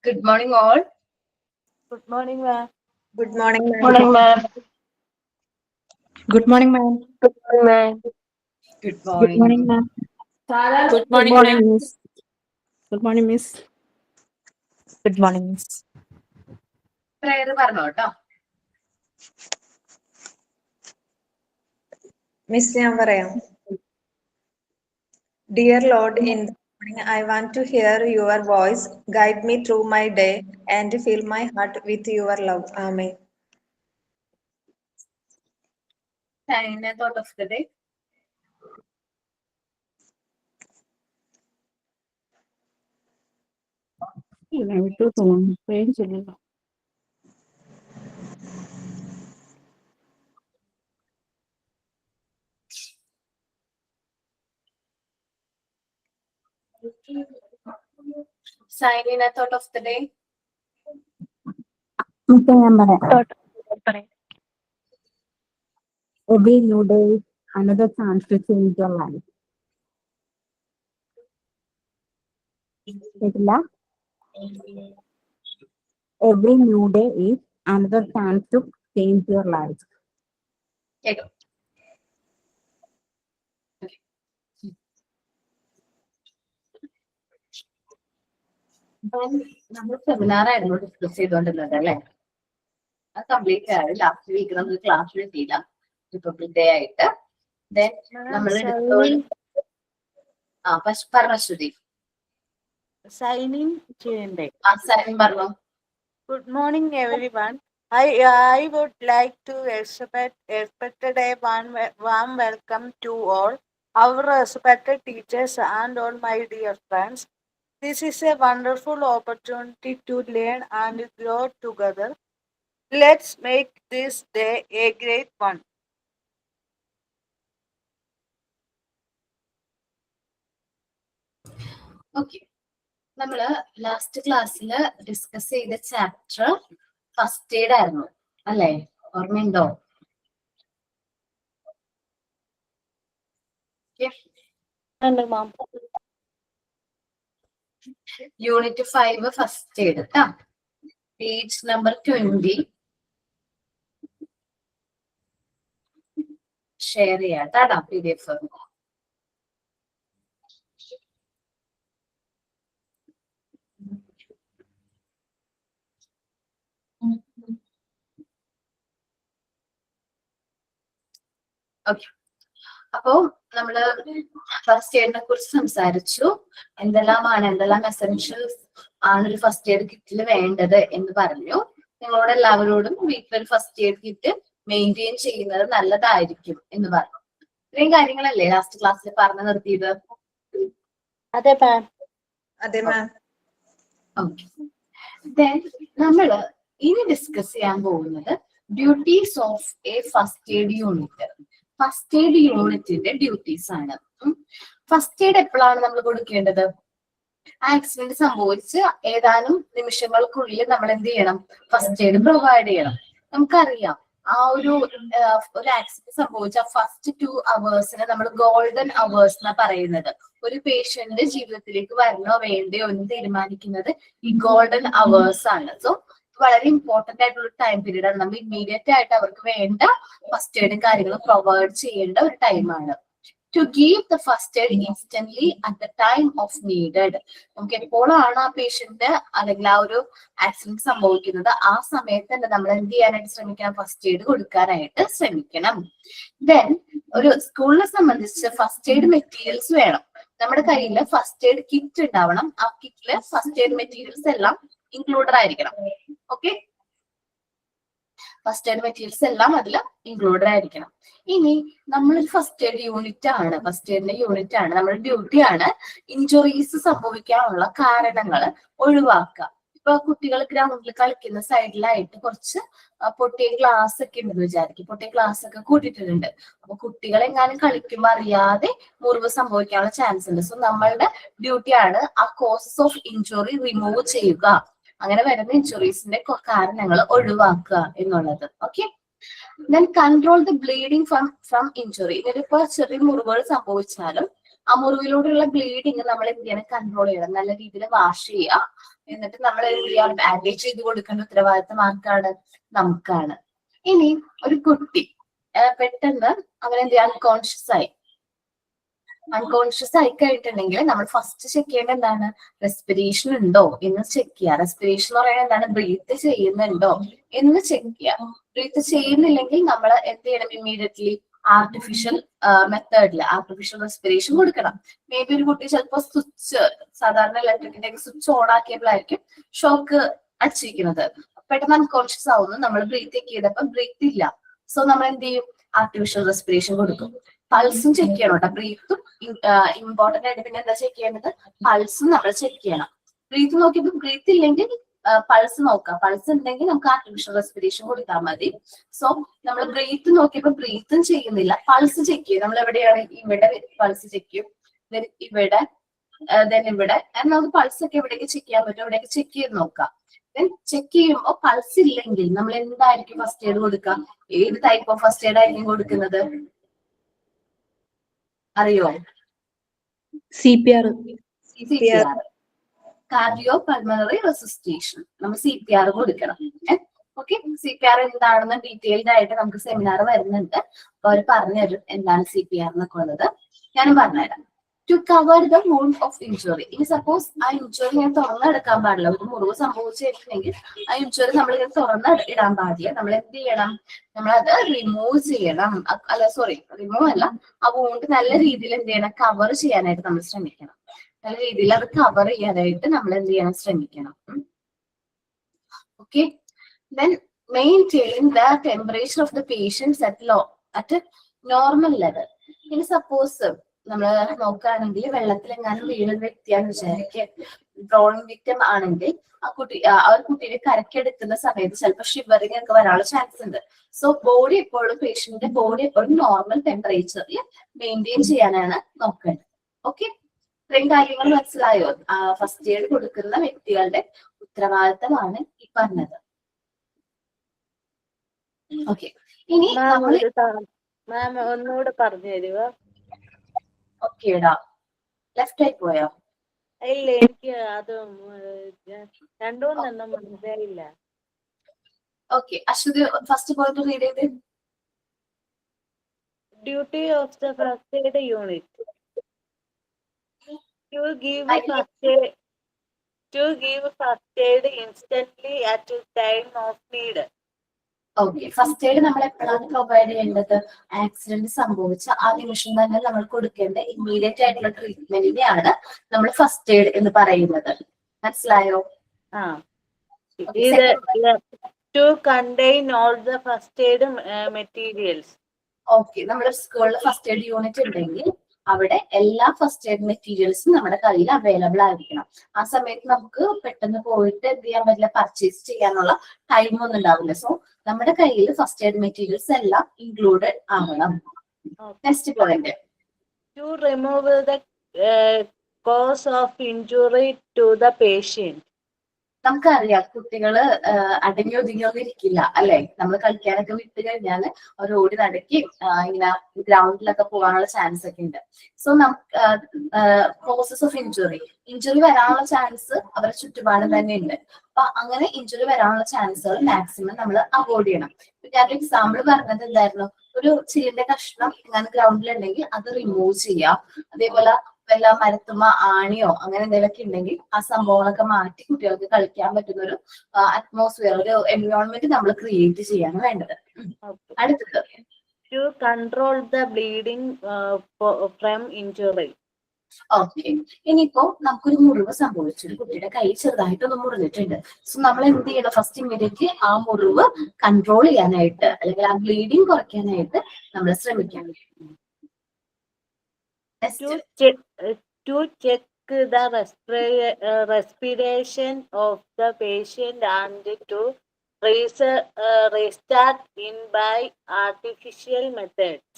Good morning, all. Good morning, ma'am. Good morning, Good ma'am. morning, ma'am. Good morning, ma'am. Good morning, ma'am. Good Good morning, morning. ma'am. Good Good morning, morning, ma'am. Miss. Good morning, Miss. Good morning, Miss. Prayer പറഞ്ഞോ കേട്ടോ. Miss ഞാൻ പറയാം. Dear Lord, in the morning I want to hear your voice. Guide me through my day and fill my heart with your love. Amen. China thought of the day. വിട്ടു തോന്നുന്നു പേര് ചൊല്ലുന്നു. Sign in a thought of the day. ഞാൻ പറയാം. Every new day is another chance to change your life. കേട്ടില്ല? Every new day is another chance to change your life. കേട്ടോ. നമ്മൾ seminar ആയിരുന്നു ഡിസ്കസ് ചെയ്തോണ്ടിരുന്നത് അല്ലേ? അത് കംപ്ലീറ്റ് ആയി. ലാസ്റ്റ് വീക്ക് നമുക്ക് ക്ലാസ്സിൽ എത്തിയില്ല റിപ്പബ്ലിക് ഡേ ആയിട്ട്. ദെൻ നമ്മൾ പറഞ്ഞശ്രുതി Sign in ചെയ്യണ്ടേ? സൈൻ പറഞ്ഞു. Good morning, everyone. I would like to expect a warm welcome to all our respected teachers and all my dear friends. This is a wonderful opportunity to learn and grow together. Let's make this day a great one. Okay, നമ്മള് last ക്ലാസ്സിൽ discuss ചെയ്ത chapter first aid ആയിരുന്നു അല്ലേ? ഓർമ്മയുണ്ടോ? Unit 5 first aid കേട്ടാ. Page number 20 share ചെയ്യാട്ടാ PDF. Okay, അപ്പോ നമ്മള് ഫസ്റ്റ് എയ്ഡിനെ കുറിച്ച് സംസാരിച്ചു. എന്തെല്ലാം എസെൻഷ്യൽസ് ആണ് ഒരു ഫസ്റ്റ് എയ്ഡ് കിറ്റിൽ വേണ്ടത് എന്ന് പറഞ്ഞു. നിങ്ങളോട് എല്ലാവരോടും വീട്ടിൽ ഫസ്റ്റ് എയ്ഡ് കിറ്റ് മെയിൻറ്റെയിൻ ചെയ്യുന്നത് നല്ലതായിരിക്കും എന്ന് പറഞ്ഞു. ഇത്രയും കാര്യങ്ങളല്ലേ ലാസ്റ്റ് ക്ലാസ്സിൽ പറഞ്ഞു നിർത്തിയത്? അതെ മാം. അതെ മാം. ഓക്കെ, ദെൻ നമ്മള് ഇനി ഡിസ്കസ് ചെയ്യാൻ പോകുന്നത് duties of A first aid unit. First aid യൂണിറ്റിന്റെ ഡ്യൂട്ടീസ് ആണ്. ഫസ്റ്റ് എയ്ഡ് എപ്പോഴാണ് നമ്മൾ കൊടുക്കേണ്ടത്? ആക്സിഡന്റ് സംഭവിച്ച് ഏതാനും നിമിഷങ്ങൾക്കുള്ളിൽ നമ്മൾ എന്ത് ചെയ്യണം? ഫസ്റ്റ് എയ്ഡ് പ്രൊവൈഡ് ചെയ്യണം. നമുക്കറിയാം ആ ഒരു ആക്സിഡന്റ് സംഭവിച്ച ഫസ്റ്റ് 2 hours നമ്മൾ ഗോൾഡൻ അവേഴ്സ് എന്നാ പറയുന്നത്. ഒരു പേഷ്യന്റ് ജീവിതത്തിലേക്ക് വരണോ വേണ്ടയോ എന്ന് തീരുമാനിക്കുന്നത് ഈ ഗോൾഡൻ അവേഴ്സ് ആണ്. സോ വളരെ ഇമ്പോർട്ടന്റ് ആയിട്ടുള്ള ടൈം പീരീഡ് ആണ്. നമ്മൾ ഇമ്മീഡിയറ്റ് ആയിട്ട് അവർക്ക് വേണ്ട ഫസ്റ്റ് എയ്ഡും കാര്യങ്ങളും പ്രൊവൈഡ് ചെയ്യേണ്ട ഒരു ടൈമാണ്. To give the first aid instantly at the time of needed. നമുക്ക് എപ്പോഴാണ് ആ പേഷ്യന്റ് അല്ലെങ്കിൽ ആ ഒരു ആക്സിഡന്റ് സംഭവിക്കുന്നത് ആ സമയത്ത് തന്നെ നമ്മൾ എന്ത് ചെയ്യാനായിട്ട് ശ്രമിക്കണം? ഫസ്റ്റ് എയ്ഡ് കൊടുക്കാനായിട്ട് ശ്രമിക്കണം. ദെൻ ഒരു സ്കൂളിനെ സംബന്ധിച്ച് ഫസ്റ്റ് എയ്ഡ് മെറ്റീരിയൽസ് വേണം. നമ്മുടെ കയ്യിൽ ഫസ്റ്റ് എയ്ഡ് കിറ്റ് ഉണ്ടാവണം. ആ കിറ്റില് ഫസ്റ്റ് എയ്ഡ് മെറ്റീരിയൽസ് എല്ലാം ഇൻക്ലൂഡഡ് ആയിരിക്കണം. ഓക്കെ, ഫസ്റ്റ് എയ്ഡ് മെറ്റീരിയൽസ് എല്ലാം അതിൽ ഇൻക്ലൂഡഡ് ആയിരിക്കണം. ഇനി നമ്മളൊരു ഫസ്റ്റ് എയ്ഡ് യൂണിറ്റ് ആണ്, ഫസ്റ്റ് എയ്ഡിന്റെ യൂണിറ്റ് ആണ്, നമ്മുടെ ഡ്യൂട്ടി ആണ് ഇഞ്ചുറീസ് സംഭവിക്കാനുള്ള കാരണങ്ങൾ ഒഴിവാക്കുക. ഇപ്പൊ കുട്ടികൾ ഗ്രൗണ്ടിൽ കളിക്കുന്ന സൈഡിലായിട്ട് കുറച്ച് പൊട്ടിയ ഗ്ലാസ് ഒക്കെ ഉണ്ടെന്ന് വിചാരിക്കും. പൊട്ടിയ ഗ്ലാസ് ഒക്കെ കൂട്ടിയിട്ടുണ്ട്. അപ്പൊ കുട്ടികൾ എങ്ങാനും കളിക്കുമ്പോൾ അറിയാതെ മുറിവ് സംഭവിക്കാനുള്ള ചാൻസ് ഉണ്ട്. സോ നമ്മളുടെ ഡ്യൂട്ടിയാണ് ആ കോസസ് ഓഫ് ഇഞ്ചുറി റിമൂവ് ചെയ്യുക. അങ്ങനെ വരുന്ന ഇഞ്ചുറീസിന്റെ കാരണങ്ങൾ ഒഴിവാക്കുക എന്നുള്ളത്. Okay, then control the bleeding from injury. ഇതിലിപ്പോ ചെറിയ മുറിവുകൾ സംഭവിച്ചാലും ആ മുറിവിലൂടെയുള്ള ബ്ലീഡിങ് നമ്മൾ എന്ത് ചെയ്യണം, കൺട്രോൾ ചെയ്യണം, നല്ല രീതിയിൽ വാഷ് ചെയ്യുക. എന്നിട്ട് നമ്മൾ എന്ത് ചെയ്യാം, ബാൻഡേജ് ചെയ്ത് കൊടുക്കേണ്ട ഉത്തരവാദിത്തം ആർക്കാണ്, നമുക്കാണ്. ഇനി ഒരു കുട്ടി പെട്ടെന്ന് അവനെന്ത് ചെയ്യാം, അൺകോൺഷ്യസ് ആയി കഴിഞ്ഞിട്ടുണ്ടെങ്കിൽ നമ്മൾ ഫസ്റ്റ് ചെക്ക് ചെയ്യേണ്ട എന്താണ്, റെസ്പിറേഷൻ ഉണ്ടോ എന്ന് ചെക്ക് ചെയ്യുക. റെസ്പിറേഷൻ എന്ന് പറയുന്നത് എന്താണ്, ബ്രീത്ത് ചെയ്യുന്നുണ്ടോ എന്ന് ചെക്ക് ചെയ്യുക. ബ്രീത്ത് ചെയ്യുന്നില്ലെങ്കിൽ നമ്മൾ എന്ത് ചെയ്യണം, ഇമ്മീഡിയറ്റ്ലി ആർട്ടിഫിഷ്യൽ മെത്തേഡിൽ ആർട്ടിഫിഷ്യൽ റെസ്പിറേഷൻ കൊടുക്കണം. മേ ബി ഒരു കുട്ടി ചിലപ്പോൾ സ്വിച്ച്, സാധാരണ ഇലക്ട്രിക്കിന്റെ സ്വിച്ച് ഓൺ ആക്കിയപ്പോഴായിരിക്കും ഷോക്ക് അടിച്ചിരിക്കുന്നത്, പെട്ടെന്ന് അൺകോൺഷ്യസ് ആവുന്നു, നമ്മൾ ബ്രീത്ത് ചെക്ക് ചെയ്തപ്പോൾ ബ്രീത്ത് ഇല്ല. സോ നമ്മൾ എന്ത് ചെയ്യും, ആർട്ടിഫിഷ്യൽ റെസ്പിറേഷൻ കൊടുക്കും. പൾസും ചെക്ക് ചെയ്യണം കേട്ടോ, ബ്രീത്തും ഇമ്പോർട്ടന്റ് ആയിട്ട്. പിന്നെ എന്താ ചെക്ക് ചെയ്യേണ്ടത്, പൾസും നമ്മൾ ചെക്ക് ചെയ്യണം. ബ്രീത്ത് നോക്കിയപ്പോൾ ബ്രീത്ത് ഇല്ലെങ്കിൽ പൾസ് നോക്കാം, പൾസ് ഉണ്ടെങ്കിൽ നമുക്ക് ആർട്ടിഫിഷ്യൽ റെസ്പിറേഷൻ കൊടുത്താൽ മതി. സോ നമ്മൾ ബ്രീത്ത് നോക്കിയപ്പോൾ ബ്രീത്തും ചെയ്യുന്നില്ല, പൾസ് ചെക്ക് ചെയ്യും. നമ്മൾ എവിടെയാണ്, ഇവിടെ പൾസ് ചെക്ക് ചെയ്യും, ഇവിടെ, ഇവിടെ. നമുക്ക് പൾസ് ഒക്കെ എവിടേക്ക് ചെക്ക് ചെയ്യാൻ പറ്റും, എവിടേക്ക് ചെക്ക് ചെയ്ത് നോക്കാം. ചെക്ക് ചെയ്യുമ്പോൾ പൾസ് ഇല്ലെങ്കിൽ നമ്മൾ എന്തായിരിക്കും ഫസ്റ്റ് എയ്ഡ് കൊടുക്കുക, ഏത് ടൈപ്പ് ഓഫ് ഫസ്റ്റ് എയ്ഡ് ആയിരിക്കും കൊടുക്കുന്നത്, അറിയോ? CPR. കാർഡിയോ പൾമണറി റെസിസ്റ്റേഷൻ, നമ്മൾ CPR കൊടുക്കണം. ഓക്കെ, CPR എന്താണെന്ന് ഡീറ്റെയിൽഡ് ആയിട്ട് നമുക്ക് സെമിനാർ വരുന്നുണ്ട്, അപ്പൊ അവർ പറഞ്ഞുതരും എന്താണ് CPR എന്നൊക്കെ ഉള്ളത്. ഞാനും പറഞ്ഞുതരാം. To cover the wound of injury. ഇനി സപ്പോസ് ആ ഇഞ്ചുറി ഞാൻ തുറന്നെടുക്കാൻ പാടില്ല, ഒരു മുറിവ് സംഭവിച്ചിട്ടുണ്ടെങ്കിൽ ആ ഇഞ്ചുറി നമ്മൾ ഇങ്ങനെ തുറന്ന് ഇടാൻ പാടില്ല. നമ്മൾ എന്ത് ചെയ്യണം, നമ്മളത് റിമൂവ് ചെയ്യണം. അല്ല സോറി, റിമൂവ് അല്ല, ആ വൂണ്ട് നല്ല രീതിയിൽ എന്ത് ചെയ്യണം, കവർ ചെയ്യാനായിട്ട് നമ്മൾ ശ്രമിക്കണം. നല്ല രീതിയിൽ അത് കവർ ചെയ്യാനായിട്ട് നമ്മൾ എന്ത് ചെയ്യണം, ശ്രമിക്കണം. Okay, then maintain the temperature of the patients at a normal level. ഇനി സപ്പോസ് നമ്മൾ നോക്കുകയാണെങ്കിൽ വെള്ളത്തിലെങ്ങാനും വീഴുന്ന വ്യക്തിയാണെന്ന് വിചാരിക്കുക, ഡ്രോണിങ് വിക്ടിം ആണെങ്കിൽ ആ ഒരു കുട്ടീനെ കരക്കെടുക്കുന്ന സമയത്ത് ചിലപ്പോൾ ഷിവറിങ് ഒക്കെ വരാനുള്ള ചാൻസ് ഉണ്ട്. സോ ബോഡി എപ്പോഴും, പേഷ്യന്റിന്റെ ബോഡി എപ്പോഴും നോർമൽ ടെമ്പറേച്ചറിൽ മെയിൻറ്റെയിൻ ചെയ്യാനാണ് നോക്കേണ്ടത്. ഓക്കെ, ഇത്രയും കാര്യങ്ങൾ മനസ്സിലായോ? ഫസ്റ്റ് എയ്ഡ് കൊടുക്കുന്ന വ്യക്തികളുടെ ഉത്തരവാദിത്തമാണ് ഈ പറഞ്ഞത്. ഓക്കെ, ഇനി മാം ഒന്നുകൂടെ പറഞ്ഞു തരുക. ഓക്കേടാ, ലെഫ്റ്റ് ആയി പോയോ? ഇല്ല, എനിക്ക് അത് രണ്ടുമൂന്നെണ്ണം മനസ്സിലായില്ല. Okay, Aswathy first point read ചെയ്ത്. Duty of the first aid unit to give first aid instantly at a time of need. Okay, first aid നമ്മൾ എപ്പോഴാണ് പ്രൊവൈഡ് ചെയ്യേണ്ടത്, ആക്സിഡന്റ് സംഭവിച്ച ആ നിമിഷം തന്നെ നമ്മൾ കൊടുക്കേണ്ട ഇമ്മീഡിയറ്റ് ആയിട്ടുള്ള ട്രീറ്റ്മെന്റിനെയാണ് നമ്മൾ ഫസ്റ്റ് എയ്ഡ് എന്ന് പറയുന്നത്. മനസ്സിലായോ? To contain all the first aid materials. Okay, നമ്മുടെ സ്കൂളിൽ ഫസ്റ്റ് എയ്ഡ് യൂണിറ്റ് ഉണ്ടെങ്കിൽ അവിടെ എല്ലാ ഫസ്റ്റ് എയ്ഡ് മെറ്റീരിയൽസും നമ്മുടെ കയ്യിൽ അവൈലബിൾ ആയിരിക്കണം. ആ സമയത്ത് നമുക്ക് പെട്ടെന്ന് പോയിട്ട് എന്ത് ചെയ്യാൻ പറ്റില്ല, പർച്ചേസ് ചെയ്യാനുള്ള ടൈം ഒന്നും ഉണ്ടാവില്ല. സോ നമ്മുടെ കയ്യിൽ ഫസ്റ്റ് എയ്ഡ് മെറ്റീരിയൽസ് എല്ലാം ഇൻക്ലൂഡഡ് ആവണം. Next point, to remove the cause of injury to the patient. നമുക്കറിയാം കുട്ടികള് അടങ്ങി ഒതുങ്ങിയൊന്നും ഇരിക്കില്ല അല്ലെ. നമ്മൾ കളിക്കാനൊക്കെ വിട്ട് കഴിഞ്ഞാൽ അവർ ഓടി നടക്കി ഇങ്ങനെ ഗ്രൗണ്ടിലൊക്കെ പോകാനുള്ള ചാൻസ് ഒക്കെ ഉണ്ട്. സോ നമുക്ക് കോസസ് ഓഫ് ഇഞ്ചുറി വരാനുള്ള ചാൻസ് അവരുടെ ചുറ്റുപാടും തന്നെ ഉണ്ട്. അപ്പൊ അങ്ങനെ ഇഞ്ചുറി വരാനുള്ള ചാൻസുകൾ മാക്സിമം നമ്മൾ അവോയ്ഡ് ചെയ്യണം. ഞാനൊരു എക്സാമ്പിൾ പറഞ്ഞത് എന്തായിരുന്നു, ഒരു ചില്ലിന്റെ കഷ്ണം ഇങ്ങനെ ഗ്രൗണ്ടിലുണ്ടെങ്കിൽ അത് റിമൂവ് ചെയ്യാം. അതേപോലെ വല്ല മരത്തുമ്മ ആണിയോ അങ്ങനെ എന്തെങ്കിലുമൊക്കെ ഉണ്ടെങ്കിൽ ആ സംഭവങ്ങളൊക്കെ മാറ്റി കുട്ടികൾക്ക് കളിക്കാൻ പറ്റുന്ന ഒരു അറ്റ്മോസ്ഫിയർ, ഒരു എൻവയോൺമെന്റ് നമ്മൾ ക്രിയേറ്റ് ചെയ്യാണ് വേണ്ടത്. അടുത്തത്, to control the bleeding from injury. Okay, ഇനിയിപ്പോ നമുക്കൊരു മുറിവ് സംഭവിച്ചു, ഒരു കുട്ടിയുടെ കൈ ചെറുതായിട്ടൊന്ന് മുറിഞ്ഞിട്ടുണ്ട്. സോ നമ്മൾ എന്ത് ചെയ്യണം, ഫസ്റ്റ് ഇമ്മീഡിയറ്റ്ലി ആ മുറിവ് കൺട്രോൾ ചെയ്യാനായിട്ട് അല്ലെങ്കിൽ ആ ബ്ലീഡിങ് കുറയ്ക്കാനായിട്ട് നമ്മൾ ശ്രമിക്കണം. To check the respiration of the patient and to restart in by artificial methods.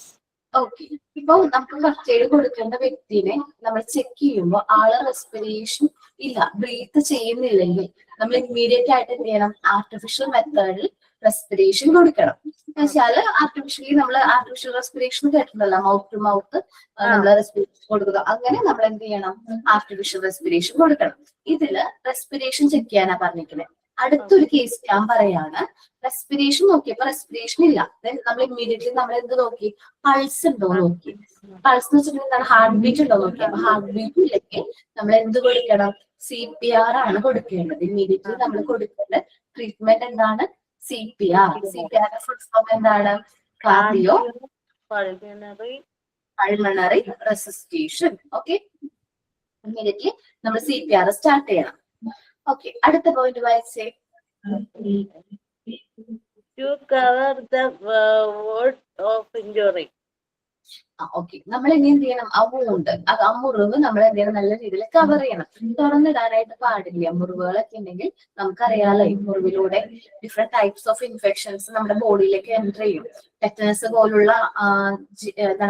Okay, ഇപ്പൊ നമുക്ക് ഫസ്റ്റ് എയ്ഡ് കൊടുക്കേണ്ട വ്യക്തിനെ നമ്മൾ ചെക്ക് ചെയ്യുമ്പോൾ ആള് റെസ്പിറേഷൻ ഇല്ല, ബ്രീത്ത് ചെയ്യുന്നില്ലെങ്കിൽ നമ്മൾ ഇമ്മീഡിയറ്റ് ആയിട്ട് എന്ത് ചെയ്യണം, ആർട്ടിഫിഷ്യൽ മെത്തേഡിൽ റെസ്പിറേഷൻ കൊടുക്കണം. എന്നുവെച്ചാല് ആർട്ടിഫിഷ്യലി നമ്മൾ ആർട്ടിഫിഷ്യൽ റെസ്പിറേഷൻ കേട്ടിട്ടുണ്ടല്ലോ, മൗത്ത് ടു മൗത്ത് നമ്മൾ റെസ്പിറേഷൻ കൊടുക്കുക. അങ്ങനെ നമ്മൾ എന്ത് ചെയ്യണം, ആർട്ടിഫിഷ്യൽ റെസ്പിറേഷൻ കൊടുക്കണം. ഇതില് റെസ്പിറേഷൻ ചെക്ക് ചെയ്യാനാ പറഞ്ഞിരിക്കുന്നത്. അടുത്തൊരു കേസ് ഞാൻ പറയാണ്, റെസ്പിറേഷൻ നോക്കിയപ്പോ റെസ്പിറേഷൻ ഇല്ല. നമ്മൾ ഇമ്മീഡിയറ്റ്ലി നമ്മൾ എന്ത് നോക്കി, പൾസ് ഉണ്ടോ നോക്കി. പൾസ് എന്ന് വെച്ചിട്ടുണ്ടെങ്കിൽ എന്താണ്, ഹാർട്ട് ബീറ്റ് ഉണ്ടോ നോക്കി. അപ്പൊ ഹാർട്ട് ബീറ്റ് ഇല്ലെങ്കിൽ നമ്മൾ എന്ത് കൊടുക്കണം, CPR ആണ് കൊടുക്കേണ്ടത്. ഇമ്മീഡിയറ്റ്ലി നമ്മൾ കൊടുക്കേണ്ട ട്രീറ്റ്മെന്റ് എന്താണ്, CPR. CPR ഫുൾ ഫോം എന്താണ്, കാർഡിയോ പൾമണറി റെസിസ്റ്റേഷൻ. ഓക്കെ, ഇമ്മീഡിയറ്റ്ലി നമ്മൾ CPR സ്റ്റാർട്ട് ചെയ്യണം. ഓക്കെ, അടുത്ത പോയിന്റ് വായിച്ചേ. To cover the word of injury. Okay, നമ്മൾ ഇനി എന്ത് ചെയ്യണം, ആ വൂണ്ട്, അത് ആ മുറിവ് നമ്മൾ എന്ത് ചെയ്യണം, നല്ല രീതിയിൽ കവർ ചെയ്യണം. തുറന്നിടാനായിട്ട് പാടില്ല. മുറിവുകളൊക്കെ ഉണ്ടെങ്കിൽ നമുക്കറിയാലോ, ഈ മുറിവിലൂടെ ഡിഫറെന്റ് ടൈപ്സ് ഓഫ് ഇൻഫെക്ഷൻസ് നമ്മുടെ ബോഡിയിലേക്ക് എൻ്റർ ചെയ്യും. ടെറ്റനസ് പോലുള്ള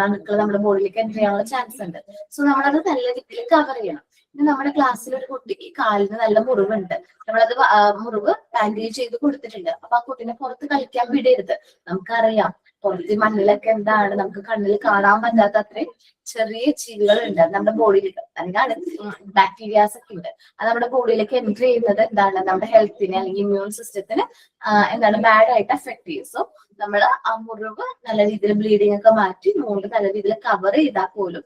അണുക്കൾ നമ്മുടെ ബോഡിയിലേക്ക് എൻ്റർ ചെയ്യാനുള്ള ചാൻസ് ഉണ്ട്. സോ നമ്മളത് നല്ല രീതിയിൽ കവർ ചെയ്യണം. ഇനി നമ്മുടെ ക്ലാസ്സിൽ ഒരു കുട്ടിക്ക് കാലിന് നല്ല മുറിവുണ്ട്, നമ്മളത് മുറിവ് ബാൻഡേജ് ചെയ്ത് കൊടുത്തിട്ടുണ്ട്. അപ്പൊ ആ കുട്ടീനെ പുറത്ത് കളിക്കാൻ വിടരുത്. നമുക്കറിയാം പുറത്ത് മണ്ണിലൊക്കെ എന്താണ്, നമുക്ക് കണ്ണിൽ കാണാൻ പറ്റാത്ത അത്രയും ചെറിയ ജീവികളുണ്ട് നമ്മുടെ ബോഡിയിൽ. അല്ലെങ്കിൽ ബാക്ടീരിയാസ് ഒക്കെ ഉണ്ട്. അത് നമ്മുടെ ബോഡിയിലേക്ക് എൻറ്റർ ചെയ്യുന്നത് എന്താണ്, നമ്മുടെ ഹെൽത്തിനെ അല്ലെങ്കിൽ ഇമ്മ്യൂൺ സിസ്റ്റത്തിന് എന്താണ് ബാഡ് ആയിട്ട് അഫക്ട് ചെയ്യും. സോ നമ്മൾ ആ മുറിവ് നല്ല രീതിയിൽ ബ്ലീഡിംഗ് ഒക്കെ മാറ്റി മുണ്ട് നല്ല രീതിയിൽ കവർ ചെയ്താൽ പോലും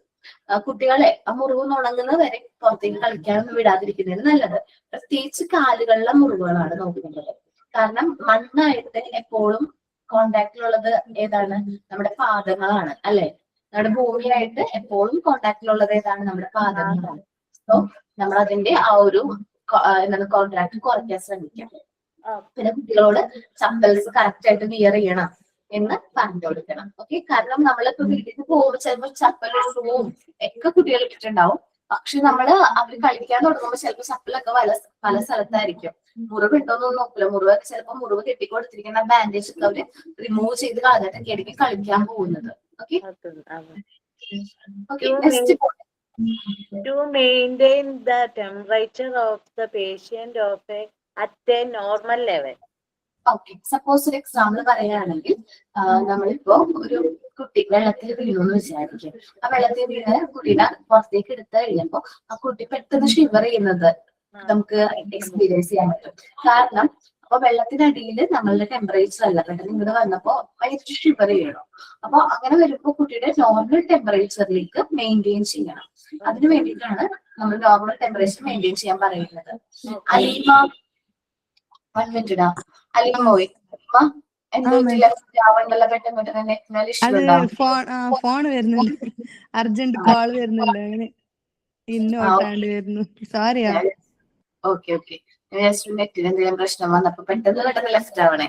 കുട്ടികളെ ആ മുറിവ് ഉണങ്ങുന്നത് വരെ പുറത്തേക്ക് കളിക്കാനൊന്നും വിടാതിരിക്കുന്നതിന് നല്ലത്. പ്രത്യേകിച്ച് കാലുകളിലെ മുറിവുകളാണ് നോക്കുന്നത്. കാരണം മണ്ണായിട്ട് എപ്പോഴും കോണ്ടാക്റ്റിലുള്ളത് ഏതാണ്, നമ്മുടെ പാദങ്ങളാണ് അല്ലെ. നമ്മുടെ ഭൂമിയായിട്ട് എപ്പോഴും കോണ്ടാക്റ്റിലുള്ളത് ഏതാണ്, നമ്മുടെ പാദങ്ങളാണ്. സോ നമ്മൾ അതിന്റെ ആ ഒരു എന്താണ് കോൺട്രാക്ട് കുറയ്ക്കാൻ ശ്രമിക്കാം. പിന്നെ കുട്ടികളോട് ചപ്പൽസ് കറക്റ്റ് ആയിട്ട് വിയർ ചെയ്യണം എന്ന് പറഞ്ഞു കൊടുക്കണം. ഓക്കെ, കാരണം നമ്മളിപ്പോ വീട്ടിൽ നിന്ന് പോകുമ്പോൾ ചിലപ്പോൾ ചപ്പലും ഷൂവും ഒക്കെ കുട്ടികൾ ഇട്ടിട്ടുണ്ടാവും. പക്ഷെ നമ്മള് അവര് കളിക്കാൻ തുടങ്ങുമ്പോൾ ചിലപ്പോൾ ചപ്പലൊക്കെ പല സ്ഥലത്തായിരിക്കും. മുറിവ് ഉണ്ടോന്നൊന്നും നോക്കില്ല. മുറിവൊക്കെ ചിലപ്പോൾ മുറിവ് കെട്ടിക്കൊടുത്തിരിക്കുന്ന ബാൻഡേജ് ഒക്കെ അവര് റിമൂവ് ചെയ്ത് കളഞ്ഞിട്ടൊക്കെ ആയിരിക്കും കളിക്കാൻ പോകുന്നത്. Okay, next To maintain the temperature of the patient at a normal level. Okay, suppose ഒരു എക്സാമ്പിൾ പറയുകയാണെങ്കിൽ നമ്മളിപ്പോ ഒരു കുട്ടി വെള്ളത്തിൽ വീണു എന്ന് വിചാരിക്കും. ആ വെള്ളത്തിൽ വീണ് കുട്ടീനെ പുറത്തേക്ക് എടുത്തു കഴിഞ്ഞപ്പോ ആ കുട്ടി പെട്ടെന്ന് ഷിവർ ചെയ്യുന്നത് നമുക്ക് എക്സ്പീരിയൻസ് ചെയ്യാൻ പറ്റും. കാരണം അപ്പൊ വെള്ളത്തിനടിയിൽ നമ്മളുടെ ടെമ്പറേച്ചർ അല്ല, പെട്ടെന്ന് ഇങ്ങോട്ട് വന്നപ്പോ ഭയങ്കര ഷിവർ ചെയ്യണം. അപ്പൊ അങ്ങനെ വരുമ്പോ കുട്ടിയുടെ നോർമൽ ടെമ്പറേച്ചറിലേക്ക് മെയിൻറ്റെയിൻ ചെയ്യണം. അതിന് വേണ്ടിയിട്ടാണ് നമ്മൾ നോർമൽ ടെമ്പറേച്ചർ മെയിൻറ്റെയിൻ ചെയ്യാൻ പറയുന്നത്. അലീമ 1 മിനിറ്റ് ഇടാ. അലീമ പോയി. എന്തോ പെട്ടെന്ന് ഫോൺ വരുന്നുണ്ട്, അർജന്റ് കോൾ വരുന്നുണ്ട്, അങ്ങനെ ഇന്നോട്ടാണ്ട് വരുന്നു. സോറിയാ. ഓക്കെ ഓക്കെ, നെറ്റിന് എന്തെങ്കിലും പ്രശ്നം വന്നപ്പോ പെട്ടെന്ന് ലെഫ്റ്റ് ആവണേ.